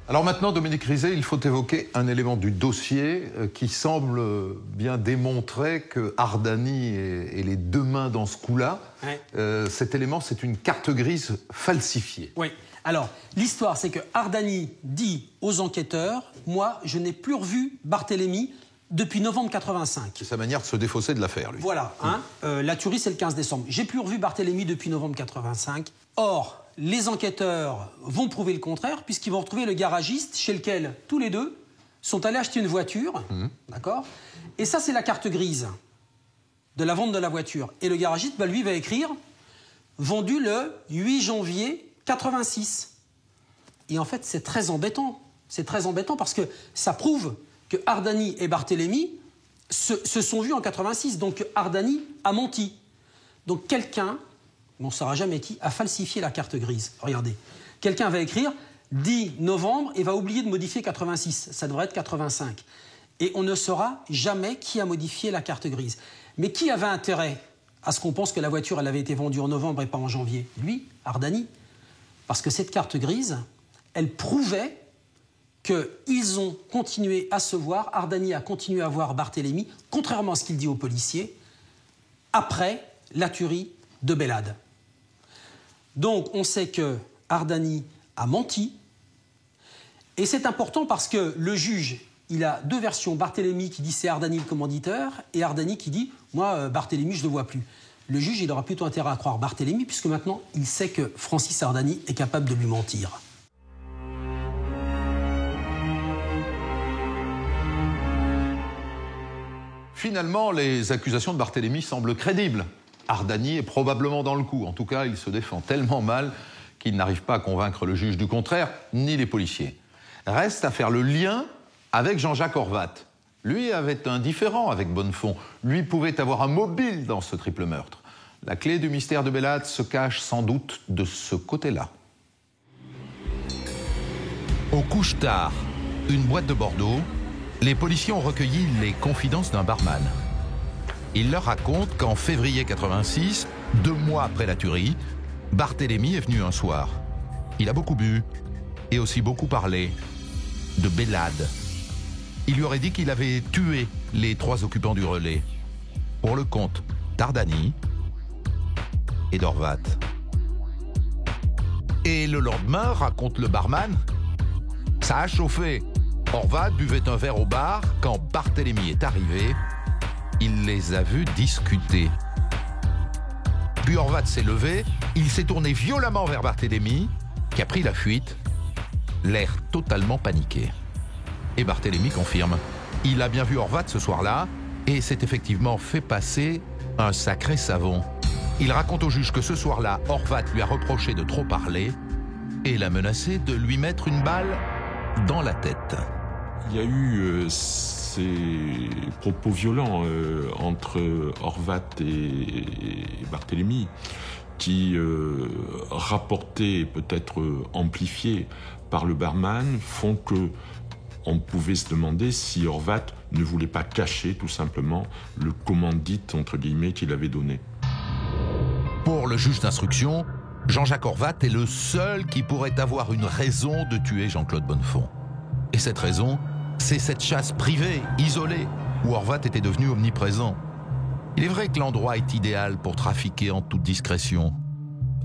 Alors maintenant, Dominique Rizet, il faut évoquer un élément du dossier qui semble bien démontrer que Ardani est les 2 mains dans ce coup-là. Ouais. Cet élément, c'est une carte grise falsifiée. Oui. Alors, l'histoire, c'est que Ardani dit aux enquêteurs « Moi, je n'ai plus revu Barthélemy depuis novembre 85. » C'est sa manière de se défausser de l'affaire, lui. Voilà. Hein, la tuerie, c'est le 15 décembre. « J'ai plus revu Barthélemy depuis novembre 85. » Or, les enquêteurs vont prouver le contraire, puisqu'ils vont retrouver le garagiste chez lequel, tous les 2, sont allés acheter une voiture. D'accord ? Et ça, c'est la carte grise de la vente de la voiture. Et le garagiste, lui, va écrire « Vendu le 8 janvier 86 ». Et en fait, c'est très embêtant. C'est très embêtant parce que ça prouve que Ardani et Barthélemy se sont vus en 86. Donc Ardani a menti. Donc quelqu'un, on ne saura jamais qui, a falsifié la carte grise. Regardez. Quelqu'un va écrire 10 novembre et va oublier de modifier 86. Ça devrait être 85. Et on ne saura jamais qui a modifié la carte grise. Mais qui avait intérêt à ce qu'on pense que la voiture elle avait été vendue en novembre et pas en janvier? Lui, Ardani. Parce que cette carte grise, elle prouvait qu'ils ont continué à se voir, Ardani a continué à voir Barthélemy, contrairement à ce qu'il dit aux policiers, après la tuerie de Bélade. Donc on sait que Ardani a menti, et c'est important parce que le juge, il a 2 versions, Barthélemy qui dit c'est Ardani le commanditeur, et Ardani qui dit moi Barthélemy je ne le vois plus. Le juge il aura plutôt intérêt à croire Barthélemy, puisque maintenant il sait que Francis Ardani est capable de lui mentir. Finalement, les accusations de Barthélemy semblent crédibles. Ardani est probablement dans le coup. En tout cas, il se défend tellement mal qu'il n'arrive pas à convaincre le juge du contraire, ni les policiers. Reste à faire le lien avec Jean-Jacques Horvat. Lui avait un différend avec Bonnefond. Lui pouvait avoir un mobile dans ce triple meurtre. La clé du mystère de Belade se cache sans doute de ce côté-là. Au couche-tard, une boîte de Bordeaux, les policiers ont recueilli les confidences d'un barman. Il leur raconte qu'en février 86, 2 mois après la tuerie, Barthélemy est venu un soir. Il a beaucoup bu et aussi beaucoup parlé de Belade. Il lui aurait dit qu'il avait tué les 3 occupants du relais pour le compte d'Ardani et d'Horvat. Et le lendemain, raconte le barman, ça a chauffé. Horvat buvait un verre au bar quand Barthélemy est arrivé. Il les a vus discuter. Puis Horvat s'est levé, il s'est tourné violemment vers Barthélemy, qui a pris la fuite, l'air totalement paniqué. Et Barthélemy confirme. Il a bien vu Horvat ce soir-là et s'est effectivement fait passer un sacré savon. Il raconte au juge que ce soir-là, Horvat lui a reproché de trop parler et l'a menacé de lui mettre une balle dans la tête. Il y a eu ces propos violents entre Horvat et Barthélemy qui, rapportés, peut-être amplifiés par le barman, font que on pouvait se demander si Horvat ne voulait pas cacher tout simplement le commandit, entre guillemets, qu'il avait donné. Pour le juge d'instruction, Jean-Jacques Horvat est le seul qui pourrait avoir une raison de tuer Jean-Claude Bonnefond. Et cette raison, c'est cette chasse privée, isolée, où Horvat était devenu omniprésent. Il est vrai que l'endroit est idéal pour trafiquer en toute discrétion.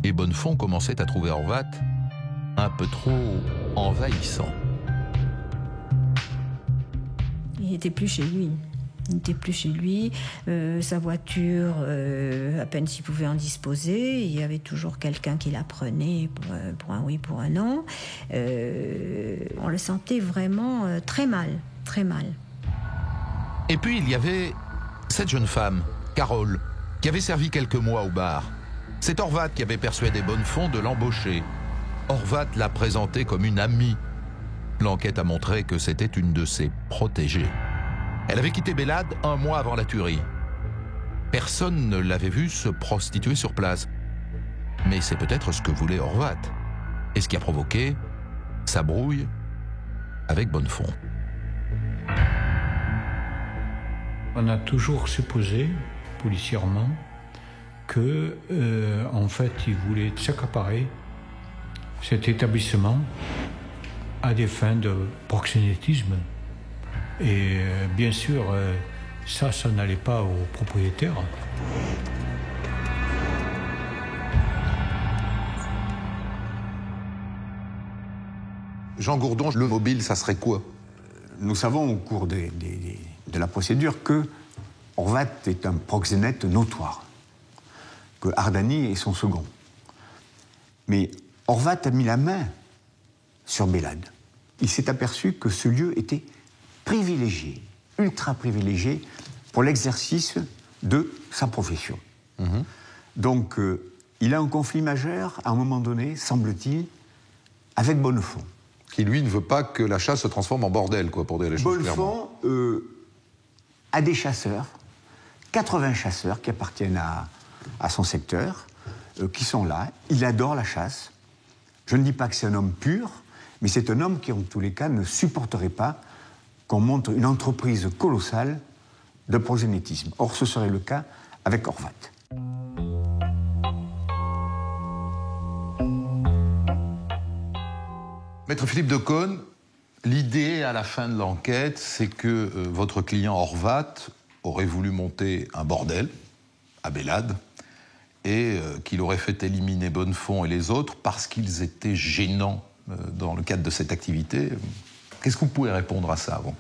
Et Bonnefond commençait à trouver Horvat un peu trop envahissant. Il n'était plus chez lui. Il n'était plus chez lui. Sa voiture, à peine s'il pouvait en disposer. Il y avait toujours quelqu'un qui la prenait pour un oui, pour un non. On le sentait vraiment très mal, très mal. Et puis il y avait cette jeune femme, Carole, qui avait servi quelques mois au bar. C'est Horvat qui avait persuadé Bonnefond de l'embaucher. Horvat l'a présentée comme une amie. L'enquête a montré que c'était une de ses protégées. Elle avait quitté Belade 1 mois avant la tuerie. Personne ne l'avait vue se prostituer sur place. Mais c'est peut-être ce que voulait Horvat. Et ce qui a provoqué sa brouille avec Bonnefond. On a toujours supposé, policièrement, que, en fait, il voulait s'accaparer cet établissement à des fins de proxénétisme. Et bien sûr, ça n'allait pas aux propriétaires. Jean Gourdon, le mobile, ça serait quoi? Nous savons au cours de la procédure que Horvat est un proxénète notoire, que Ardani est son second. Mais Horvat a mis la main sur Belade. Il s'est aperçu que ce lieu était privilégié, ultra privilégié pour l'exercice de sa profession. Donc, il a un conflit majeur, à un moment donné, semble-t-il, avec Bonnefond. Qui, lui, ne veut pas que la chasse se transforme en bordel, quoi, pour dire les choses clairement. Bonnefond a des chasseurs, 80 chasseurs qui appartiennent à son secteur, qui sont là. Il adore la chasse. Je ne dis pas que c'est un homme pur, mais c'est un homme qui, en tous les cas, ne supporterait pas qu'on montre une entreprise colossale de proxénétisme. Or, ce serait le cas avec Horvat. Maître Philippe de Caunes, l'idée à la fin de l'enquête, c'est que votre client Horvat aurait voulu monter un bordel à Belade et qu'il aurait fait éliminer Bonnefond et les autres parce qu'ils étaient gênants dans le cadre de cette activité. Qu'est-ce que vous pouvez répondre à ça, vous?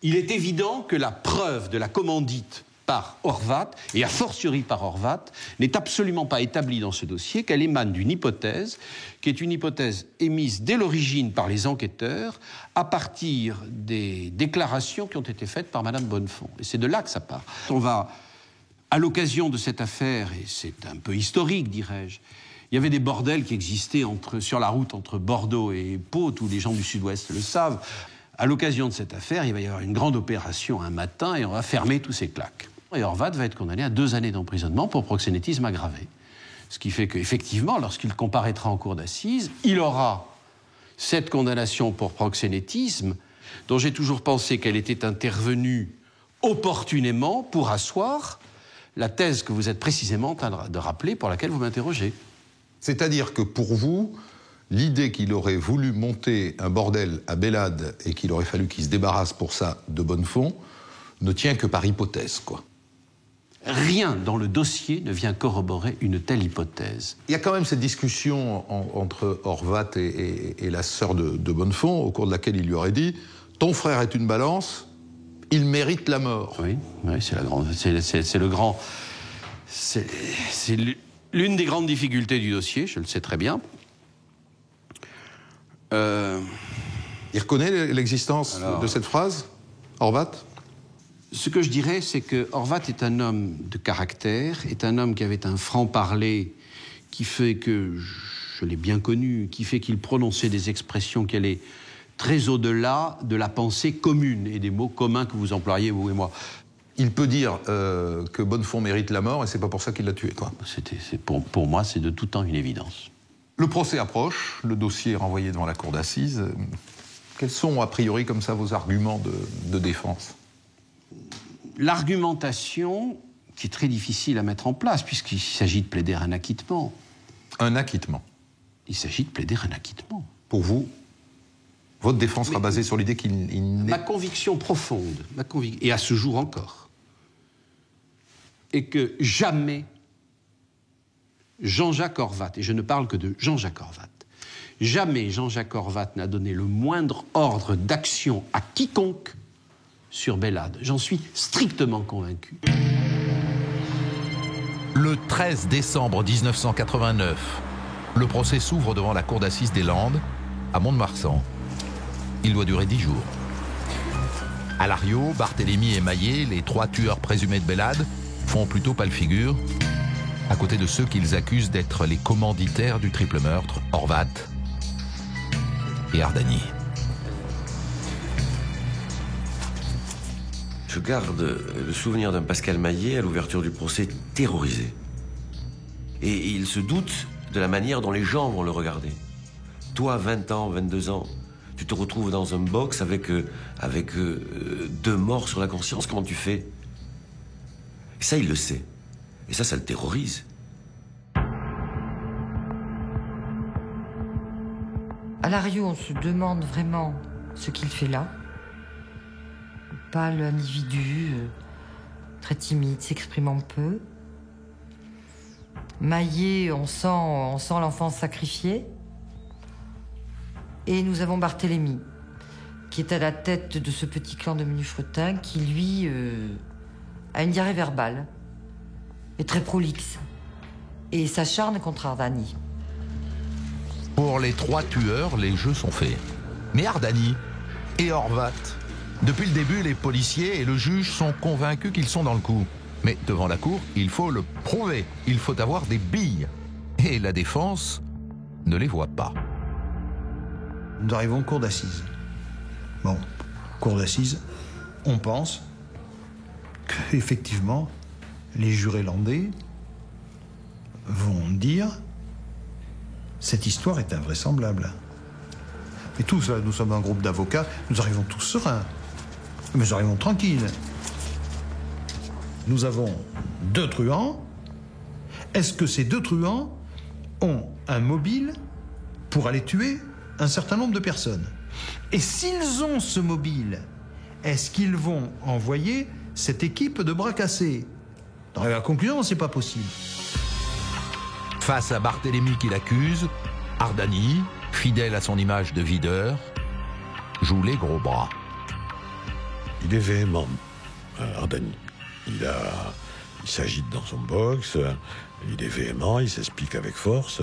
Il est évident que la preuve de la commandite par Horvat, et a fortiori par Horvat, n'est absolument pas établie dans ce dossier, qu'elle émane d'une hypothèse, qui est une hypothèse émise dès l'origine par les enquêteurs, à partir des déclarations qui ont été faites par Madame Bonnefond. Et c'est de là que ça part. On va À l'occasion de cette affaire, et c'est un peu historique, dirais-je, il y avait des bordels qui existaient sur la route entre Bordeaux et Pau, tous les gens du Sud-Ouest le savent. À l'occasion de cette affaire, il va y avoir une grande opération un matin et on va fermer tous ces claques. Et Horvat va être condamné à 2 années d'emprisonnement pour proxénétisme aggravé. Ce qui fait qu'effectivement, lorsqu'il comparaîtra en cour d'assises, il aura cette condamnation pour proxénétisme, dont j'ai toujours pensé qu'elle était intervenue opportunément pour asseoir la thèse que vous êtes précisément en train de rappeler, pour laquelle vous m'interrogez. C'est-à-dire que pour vous, l'idée qu'il aurait voulu monter un bordel à Bélade et qu'il aurait fallu qu'il se débarrasse pour ça de Bonnefond ne tient que par hypothèse, quoi. Rien dans le dossier ne vient corroborer une telle hypothèse. Il y a quand même cette discussion entre Horvat et la sœur de Bonnefond, au cours de laquelle il lui aurait dit « Ton frère est une balance, il mérite la mort. » Oui, c'est le grand... C'est l'une des grandes difficultés du dossier, je le sais très bien. Il reconnaît l'existence de cette phrase, Horvat ? Ce que je dirais, c'est que Horvat est un homme de caractère, est un homme qui avait un franc-parler qui fait que, je l'ai bien connu, qui fait qu'il prononçait des expressions qui allaient très au-delà de la pensée commune et des mots communs que vous employez, vous et moi. Il peut dire que Bonnefond mérite la mort et c'est pas pour ça qu'il l'a tué, quoi. Pour moi, c'est de tout temps une évidence. Le procès approche, le dossier est renvoyé devant la cour d'assises. Quels sont, a priori, comme ça, vos arguments de défense ? L'argumentation, qui est très difficile à mettre en place, puisqu'il s'agit de plaider un acquittement. Un acquittement ? Il s'agit de plaider un acquittement. Pour vous, votre défense sera basée sur l'idée qu'il n'est... Ma conviction profonde, et à ce jour encore, est que jamais Jean-Jacques Horvat, et je ne parle que de Jean-Jacques Horvat, jamais Jean-Jacques Horvat n'a donné le moindre ordre d'action à quiconque sur Bélade. J'en suis strictement convaincu. Le 13 décembre 1989, le procès s'ouvre devant la cour d'assises des Landes, à Mont-de-Marsan. Il doit durer 10 jours. Alario, Barthélemy et Maillet, les 3 tueurs présumés de Bélade, font plutôt pâle figure, à côté de ceux qu'ils accusent d'être les commanditaires du triple meurtre, Horvat et Ardani. Je garde le souvenir d'un Pascal Maillet à l'ouverture du procès terrorisé. Et il se doute de la manière dont les gens vont le regarder. Toi, 20 ans, 22 ans, tu te retrouves dans un box avec 2 morts sur la conscience, comment tu fais? Et ça, il le sait. Et ça le terrorise. Alario, on se demande vraiment ce qu'il fait là. Pas l'individu, très timide, s'exprimant peu. Maillet, on sent l'enfant sacrifié. Et nous avons Barthélemy, qui est à la tête de ce petit clan de Menufretin, qui, lui, a une diarrhée verbale, est très prolixe, et s'acharne contre Ardani. Pour les 3 tueurs, les jeux sont faits. Mais Ardani et Horvat, depuis le début, les policiers et le juge sont convaincus qu'ils sont dans le coup. Mais devant la cour, il faut le prouver. Il faut avoir des billes. Et la défense ne les voit pas. Nous arrivons en cour d'assises. Bon, cour d'assises, on pense qu'effectivement, les jurés landais vont dire cette histoire est invraisemblable. Et tous, nous sommes un groupe d'avocats, nous arrivons tous sereins. Mais nous arrivons tranquilles. Nous avons 2 truands. Est-ce que ces 2 truands ont un mobile pour aller tuer un certain nombre de personnes? Et s'ils ont ce mobile, est-ce qu'ils vont envoyer cette équipe de bras cassés? Dans la conclusion, c'est pas possible. Face à Barthélemy qui l'accuse, Ardani, fidèle à son image de videur, joue les gros bras. Il est véhément, Ardani. Il s'agite dans son box, il est véhément, il s'explique avec force.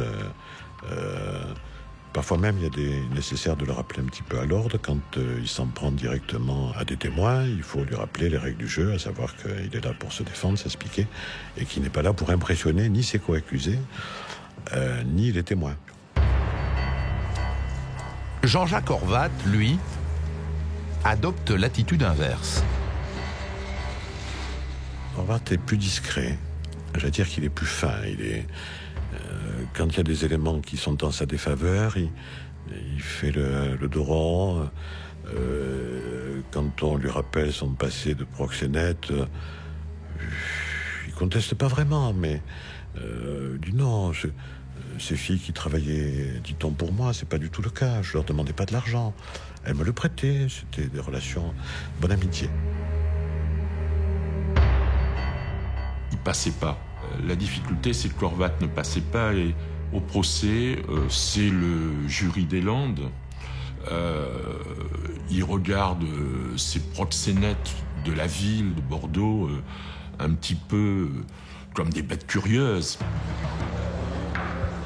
Parfois même, il est nécessaire de le rappeler un petit peu à l'ordre. Quand il s'en prend directement à des témoins, il faut lui rappeler les règles du jeu, à savoir qu'il est là pour se défendre, s'expliquer, et qu'il n'est pas là pour impressionner ni ses co-accusés, ni les témoins. Jean-Jacques Horvat, lui, adopte l'attitude inverse. Horvat est plus discret. J'allais dire qu'il est plus fin. Quand il y a des éléments qui sont en sa défaveur, il fait le dos rond. Quand on lui rappelle son passé de proxénète, il conteste pas vraiment, mais il dit non, ces filles qui travaillaient, dit-on pour moi, c'est pas du tout le cas. Je leur demandais pas de l'argent. Elles me le prêtaient. C'était des relations, bonne amitié. Il passait pas. La difficulté, c'est que Horvat ne passait pas, et au procès, c'est le jury des Landes. Il regarde ces proxénètes de la ville de Bordeaux un petit peu comme des bêtes curieuses.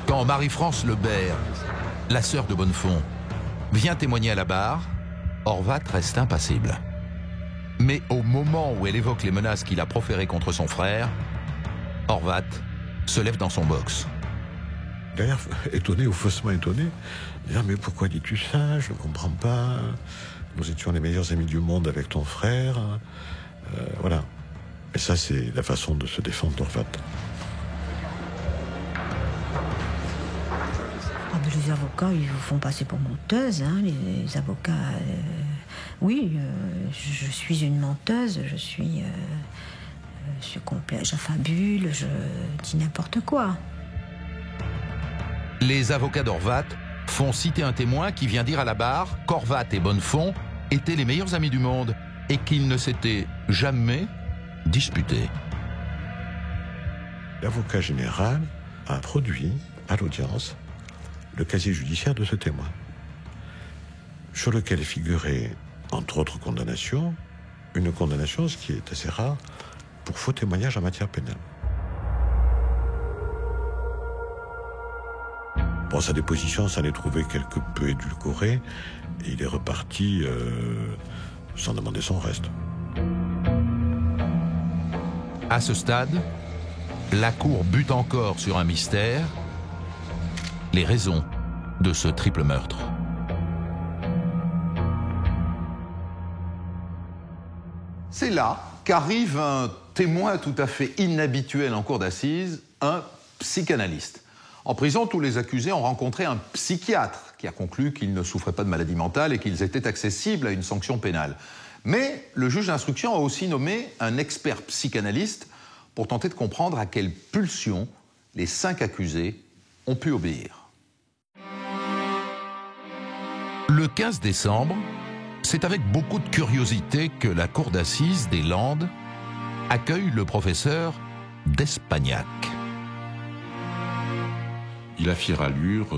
Quand Marie-France Lebert, la sœur de Bonnefond, vient témoigner à la barre, Horvat reste impassible. Mais au moment où elle évoque les menaces qu'il a proférées contre son frère, Horvat se lève dans son box. D'ailleurs, étonné ou faussement étonné, dire mais pourquoi dis-tu ça? Je ne comprends pas. Nous étions les meilleurs amis du monde avec ton frère. Voilà. Et ça, c'est la façon de se défendre d'Horvat. Les avocats, ils vous font passer pour menteuse. Hein, les avocats, oui, je suis une menteuse, je suis complet, j'affabule, je dis n'importe quoi. Les avocats d'Horvat font citer un témoin qui vient dire à la barre qu'Horvat et Bonnefond étaient les meilleurs amis du monde et qu'ils ne s'étaient jamais disputés. L'avocat général a produit à l'audience le casier judiciaire de ce témoin, sur lequel figurait, entre autres condamnations, une condamnation, ce qui est assez rare, pour faux témoignage en matière pénale. Bon, sa déposition s'en est trouvée quelque peu édulcorée, et il est reparti sans demander son reste. À ce stade, la Cour bute encore sur un mystère, les raisons de ce triple meurtre. C'est là qu'arrive un témoin tout à fait inhabituel en cour d'assises, un psychanalyste. En prison, tous les accusés ont rencontré un psychiatre qui a conclu qu'ils ne souffraient pas de maladie mentale et qu'ils étaient accessibles à une sanction pénale. Mais le juge d'instruction a aussi nommé un expert psychanalyste pour tenter de comprendre à quelle pulsion les 5 accusés ont pu obéir. Le 15 décembre, c'est avec beaucoup de curiosité que la cour d'assises des Landes accueille le professeur d'Espagnac. Il a fière allure,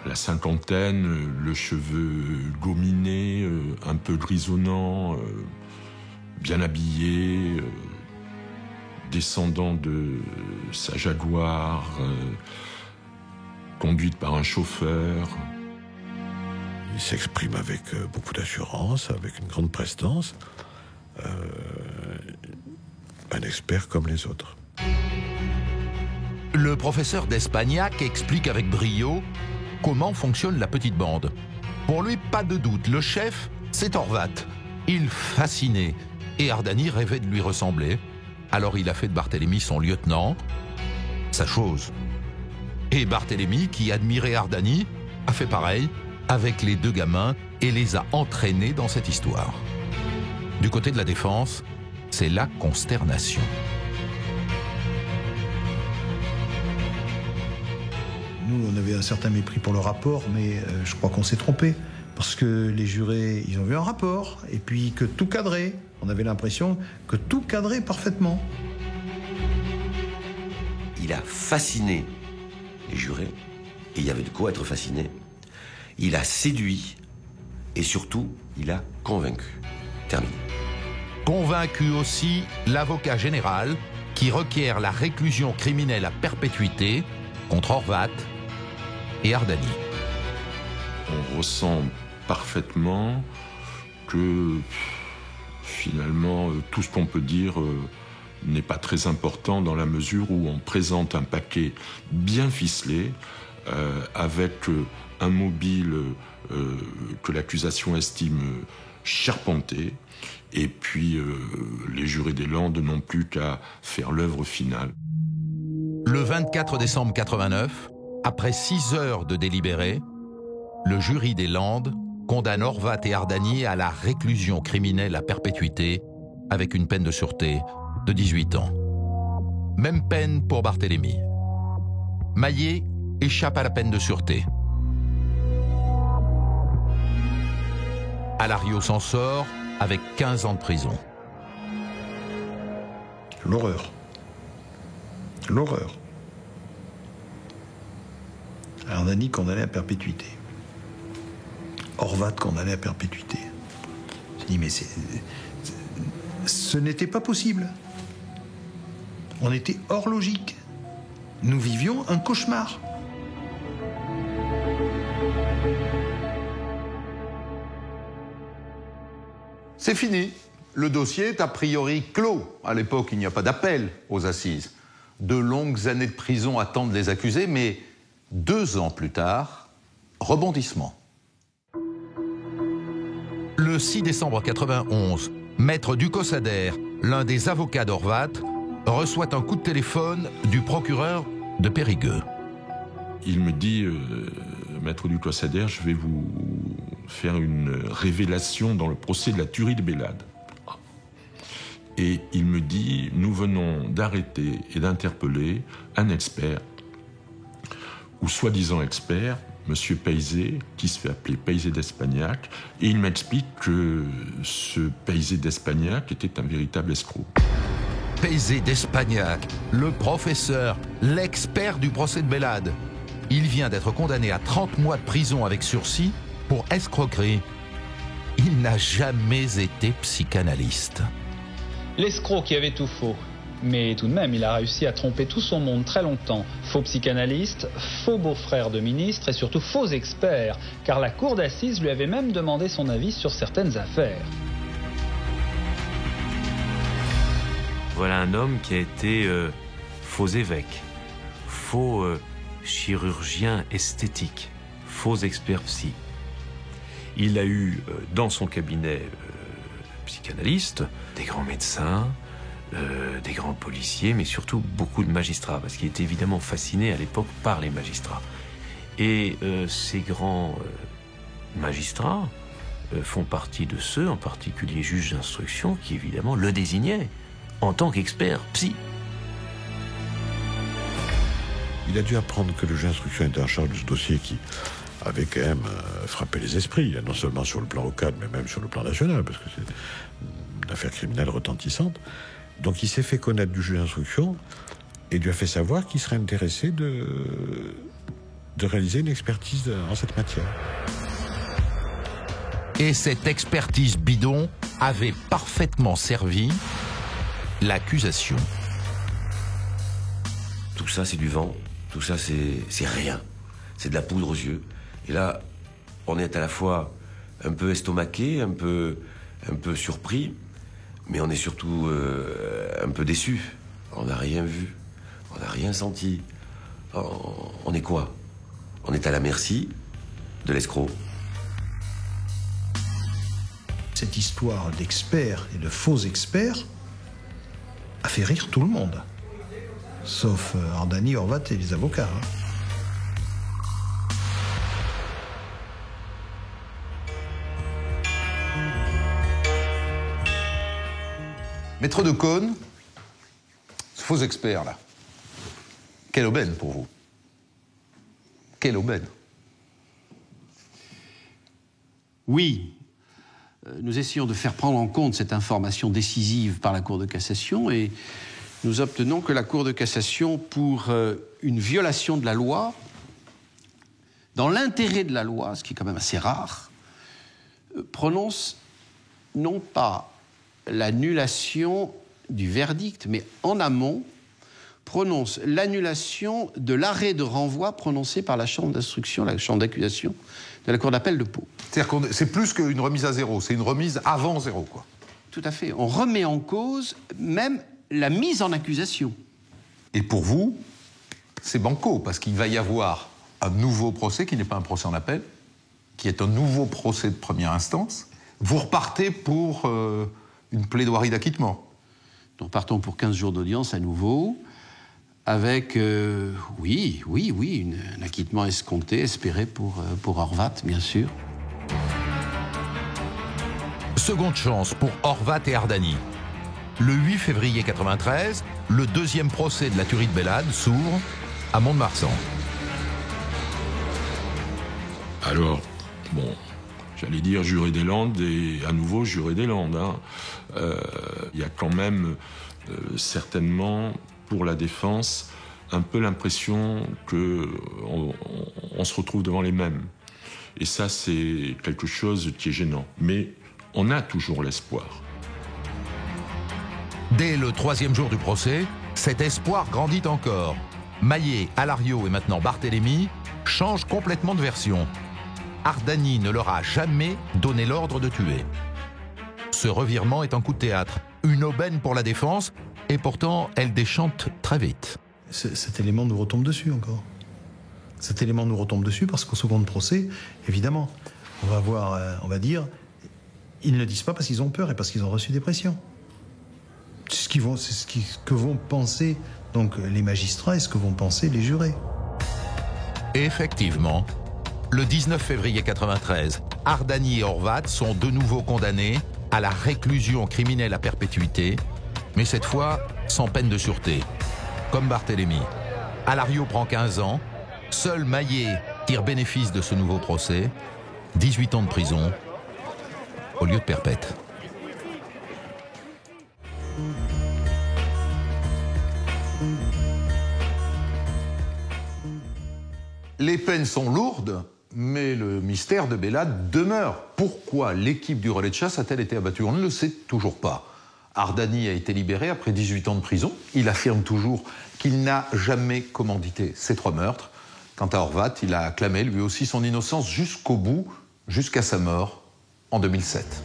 la cinquantaine, le cheveu gominé, un peu grisonnant, bien habillé, descendant de sa Jaguar, conduite par un chauffeur. Il s'exprime avec beaucoup d'assurance, avec une grande prestance. Un expert comme les autres. Le professeur d'Espagnac explique avec brio comment fonctionne la petite bande. Pour lui, pas de doute, le chef, c'est Horvat. Il fascinait, et Ardani rêvait de lui ressembler. Alors il a fait de Barthélemy son lieutenant, sa chose. Et Barthélemy, qui admirait Ardani, a fait pareil avec les 2 gamins et les a entraînés dans cette histoire. Du côté de la défense, c'est la consternation. Nous, on avait un certain mépris pour le rapport, mais je crois qu'on s'est trompé. Parce que les jurés, ils ont vu un rapport, et puis que tout cadrait. On avait l'impression que tout cadrait parfaitement. Il a fasciné les jurés, et il y avait de quoi être fasciné. Il a séduit, et surtout, il a convaincu. Terminé. Convaincu aussi l'avocat général qui requiert la réclusion criminelle à perpétuité contre Horvat et Ardani. On ressent parfaitement que finalement tout ce qu'on peut dire n'est pas très important dans la mesure où on présente un paquet bien ficelé avec un mobile que l'accusation estime charpenté, et puis les jurés des Landes n'ont plus qu'à faire l'œuvre finale. Le 24 décembre 89, après 6 heures de délibéré, le jury des Landes condamne Horvat et Ardani à la réclusion criminelle à perpétuité avec une peine de sûreté de 18 ans. Même peine pour Barthélemy. Maillet échappe à la peine de sûreté. Alario s'en sort avec 15 ans de prison. L'horreur. L'horreur. Ardani condamné à perpétuité. Horvat condamné à perpétuité. Je dis, mais ce n'était pas possible. On était hors logique. Nous vivions un cauchemar. C'est fini. Le dossier est a priori clos. À l'époque, il n'y a pas d'appel aux assises. De longues années de prison attendent les accusés, mais 2 ans plus tard, rebondissement. Le 6 décembre 91, Maître Ducos-Ader, l'un des avocats d'Horvat, reçoit un coup de téléphone du procureur de Périgueux. Il me dit, Maître Ducos-Ader, je vais vous faire une révélation dans le procès de la tuerie de Bélade. Et il me dit, nous venons d'arrêter et d'interpeller un expert, ou soi-disant expert, Monsieur Peizé, qui se fait appeler Peizé d'Espagnac, et il m'explique que ce Peizé d'Espagnac était un véritable escroc. Peizé d'Espagnac, le professeur, l'expert du procès de Bélade. Il vient d'être condamné à 30 mois de prison avec sursis pour escroquerie. Il n'a jamais été psychanalyste. L'escroc qui avait tout faux. Mais tout de même, il a réussi à tromper tout son monde très longtemps. Faux psychanalyste, faux beau-frère de ministre et surtout faux expert, car la cour d'assises lui avait même demandé son avis sur certaines affaires. Voilà un homme qui a été faux évêque, faux chirurgien esthétique, faux expert psy. Il a eu dans son cabinet psychanalyste des grands médecins, des grands policiers, mais surtout beaucoup de magistrats, parce qu'il était évidemment fasciné à l'époque par les magistrats. Et ces grands magistrats font partie de ceux, en particulier juges d'instruction, qui évidemment le désignaient en tant qu'expert psy. Il a dû apprendre que le juge d'instruction était en charge de ce dossier qui avait quand même frappé les esprits, non seulement sur le plan local, mais même sur le plan national, parce que c'est une affaire criminelle retentissante. Donc il s'est fait connaître du juge d'instruction et lui a fait savoir qu'il serait intéressé de réaliser une expertise en cette matière. Et cette expertise bidon avait parfaitement servi l'accusation. Tout ça, c'est du vent. Tout ça, c'est rien. C'est de la poudre aux yeux. Et là, on est à la fois un peu estomaqué, un peu surpris, mais on est surtout un peu déçu. On n'a rien vu, on n'a rien senti. On est quoi? On est à la merci de l'escroc. Cette histoire d'experts et de faux experts a fait rire tout le monde. Sauf Ardani, Horvat et les avocats. Maître de Caunes, ce faux expert là, quelle aubaine pour vous? Quelle aubaine? Oui, nous essayons de faire prendre en compte cette information décisive par la Cour de cassation et nous obtenons que la Cour de cassation, pour une violation de la loi, dans l'intérêt de la loi, ce qui est quand même assez rare, prononce non pas l'annulation du verdict, mais en amont, prononce l'annulation de l'arrêt de renvoi prononcé par la chambre d'instruction, la chambre d'accusation de la cour d'appel de Pau. C'est-à-dire que c'est plus qu'une remise à zéro, c'est une remise avant zéro, quoi. Tout à fait. On remet en cause même la mise en accusation. Et pour vous, c'est banco, parce qu'il va y avoir un nouveau procès qui n'est pas un procès en appel, qui est un nouveau procès de première instance. Vous repartez pour une plaidoirie d'acquittement. Nous partons pour 15 jours d'audience à nouveau, avec, un acquittement escompté, espéré pour Horvat, bien sûr. Seconde chance pour Horvat et Ardani. Le 8 février 93, le deuxième procès de la tuerie de Bellade s'ouvre à Mont-de-Marsan. Alors, bon, j'allais dire juré des Landes et à nouveau juré des Landes. Il y a quand même certainement pour la défense un peu l'impression qu'on se retrouve devant les mêmes. Et ça, c'est quelque chose qui est gênant. Mais on a toujours l'espoir. Dès le troisième jour du procès, cet espoir grandit encore. Maillet, Alario et maintenant Barthélemy changent complètement de version. Ardani ne leur a jamais donné l'ordre de tuer. Ce revirement est un coup de théâtre, une aubaine pour la défense, et pourtant elle déchante très vite. Cet élément nous retombe dessus encore. Cet élément nous retombe dessus parce qu'au second procès, évidemment, on va dire, ils ne disent pas parce qu'ils ont peur et parce qu'ils ont reçu des pressions. C'est ce que vont penser donc les magistrats et ce que vont penser les jurés. Effectivement, le 19 février 93, Ardani et Horvat sont de nouveau condamnés à la réclusion criminelle à perpétuité, mais cette fois sans peine de sûreté, comme Barthélemy. Alario prend 15 ans, seul Maillet tire bénéfice de ce nouveau procès, 18 ans de prison au lieu de perpète. Les peines sont lourdes, mais le mystère de Bellade demeure. Pourquoi l'équipe du relais de chasse a-t-elle été abattue? On ne le sait toujours pas. Ardani a été libéré après 18 ans de prison. Il affirme toujours qu'il n'a jamais commandité ces 3 meurtres. Quant à Horvat, il a clamé lui aussi son innocence jusqu'au bout, jusqu'à sa mort en 2007.